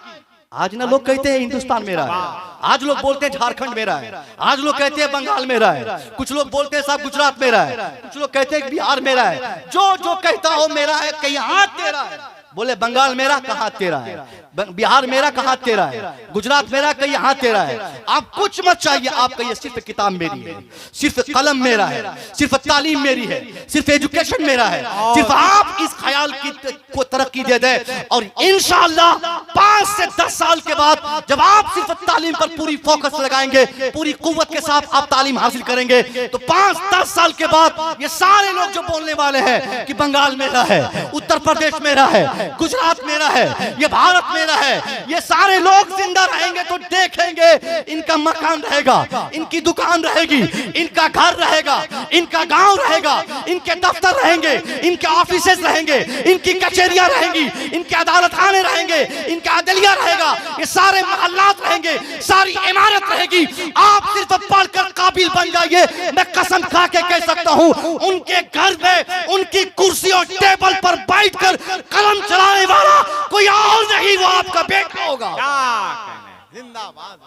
आज ना लोग कहते हैं हिंदुस्तान मेरा है, आज लोग बोलते हैं झारखंड मेरा है, आज लोग कहते हैं बंगाल मेरा है, कुछ लोग बोलते हैं साहब गुजरात मेरा है, कुछ लोग कहते हैं बिहार मेरा है। जो जो कहता हो मेरा है, कहीं हाथ तेरा है। बोले बंगाल मेरा, कहाँ तेरा है, बिहार मेरा, कहाँ तेरा है, गुजरात मेरा, कहीं हाथ तेरा है। आप कुछ मत चाहिए, आप कहिए सिर्फ किताब मेरी है, सिर्फ कलम मेरा है, सिर्फ तालीम मेरी है, सिर्फ एजुकेशन मेरा है। सिर्फ आप इस ख्याल को तरक्की दे दें, और इंशाअल्लाह 5 से 10 साल के बाद जब आप सिर्फ तालीम पर पूरी फोकस लगाएंगे, पूरी कुव्वत के साथ आप तालीम हासिल करेंगे, तो 5-10 साल के बाद ये सारे लोग जो बोलने वाले हैं कि बंगाल मेरा है, उत्तर प्रदेश मेरा है, गुजरात मेरा है, ये भारत मेरा है, ये सारे लोग जिंदा रहेंगे तो देखेंगे इनका मकान रहेगा, इनकी दुकान रहेगी, इनका घर रहेगा, इनका गांव रहेगा, इनके दफ्तर रहेंगे, इनके ऑफिसेस रहेंगे, इनकी कचहरियां रहेंगी, इनके अदालत खाने रहेंगे, इनका अदलिया रहेगा, ये सारे महल्लात रहेंगे, सारी इमारत रहेगी। आप सिर्फ पढ़कर काबिल बन जाइए, मैं कसम खा के कह सकता हूं, उनके घर में उनकी कुर्सी और टेबल पर बैठकर कलम चलाने वाला कोई और नहीं, वो आपका बेटा होगा। जिंदाबाद,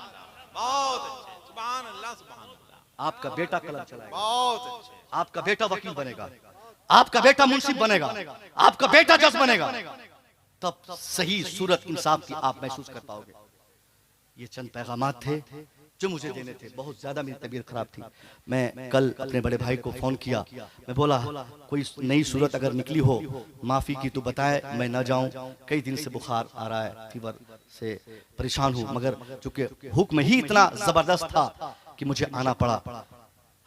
बहुत अच्छे, सुभान अल्लाह, सुभान अल्लाह। आपका बेटा कलम चलाएगा, बहुत अच्छे, आपका बेटा वकील बनेगा, आपका बेटा मुंसिफ बनेगा, आपका बेटा जज बनेगा, तब सही सूरत इंसाफ की आप महसूस कर पाओगे। ये चंद पैगामात थे जो मुझे देने थे। बहुत ज्यादा मेरी तबीयत खराब थी। मैं कल अपने बड़े भाई को फोन किया, मैं बोला कोई नई सूरत अगर निकली हो माफी की तो बताए, मैं ना जाऊं, कई दिन से बुखार आ रहा है, फीवर से परेशान हूं, मगर चूंकि हुक्म ही इतना जबरदस्त था कि मुझे आना पड़ा।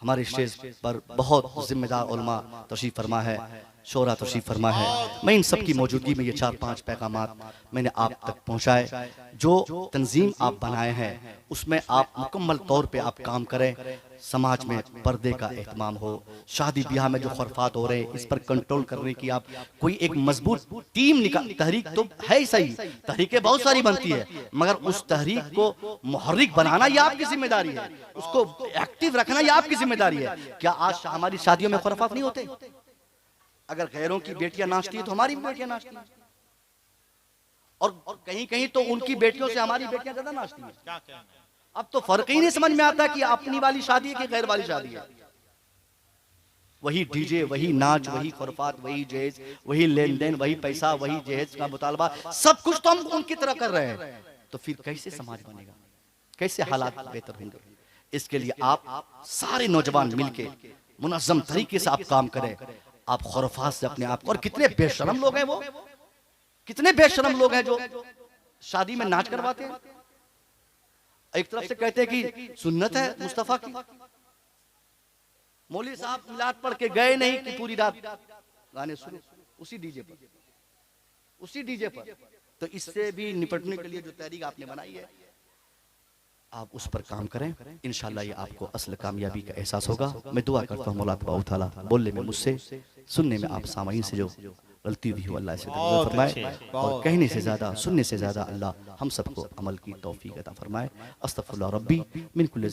हमारे स्टेज पर बहुत जिम्मेदार उलमा तशरीफ फरमा है, शोरा तशरीफ फरमा है। मैं इन सब की मौजूदगी में ये 4-5 पैगामात मैंने आप तक पहुंचाए। जो तंजीम आप बनाए हैं उसमें आप मुकम्मल तौर पे आप काम करें, समाज में पर्दे का एहतमाम हो, शादी ब्याह में जो खुरफात हो रहे हैं इस पर कंट्रोल करने की आप कोई एक मजबूत टीम निकाल। तहरीक तो है ही सही, तहरीकें बहुत सारी बनती है, मगर उस तहरीक को मुहर्रिक बनाना ये आपकी जिम्मेदारी है, उसको एक्टिव रखना ये आपकी जिम्मेदारी है। क्या आज हमारी शादियों में खुरफात नहीं होते? अगर गैरों की बेटियां नाचती है तो हमारी बेटियां नाचती हैं, और कहीं कहीं तो उनकी बेटियों से हमारी बेटियां ज्यादा नाचती हैं। क्या कहना है? अब तो फर्क ही नहीं समझ में आता कि अपनी वाली शादी है कि गैर वाली शादी है। वही डीजे, वही नाच, वही खुरफात, वही जहेज, वही लेन देन, वही पैसा, वही जहेज का मुतालबा, सब कुछ तो हम उनकी तरह कर रहे हैं। तो फिर कैसे समाज बनेगा, कैसे हालात बेहतर होंगे? इसके लिए आप सारे नौजवान मिलके मुनज़्ज़म तरीके से आप काम करें। आप खुरफात से अपने आप को, और कितने बेशरम लोग हैं वो, कितने बेशरम लोग हैं जो शादी में नाच करवाते हैं। एक तरफ से कहते हैं कि सुन्नत है मुस्तफा की, मौलवी साहब मिलाद पढ़ के गए नहीं कि पूरी रात गाने सुने उसी डीजे पर, उसी डीजे पर। तो इससे भी निपटने के लिए जो तहरीक आपने बनाई है आप उस पर काम करें, इंशाअल्लाह ये आपको असल कामयाबी का एहसास होगा। मैं दुआ करता हूँ मौला तबारक व तआला बोलने में मुझसे, सुनने में आप सामईन से जो गलती भी हो अल्लाह से बहुत फरमाए, अच्छे, और बहुत कहने से ज़्यादा सुनने से ज़्यादा अल्लाह हम सबको अमल की तौफीक अता फरमाए। अस्तगफिरुल्लाह रब्बी मिन कुल्लि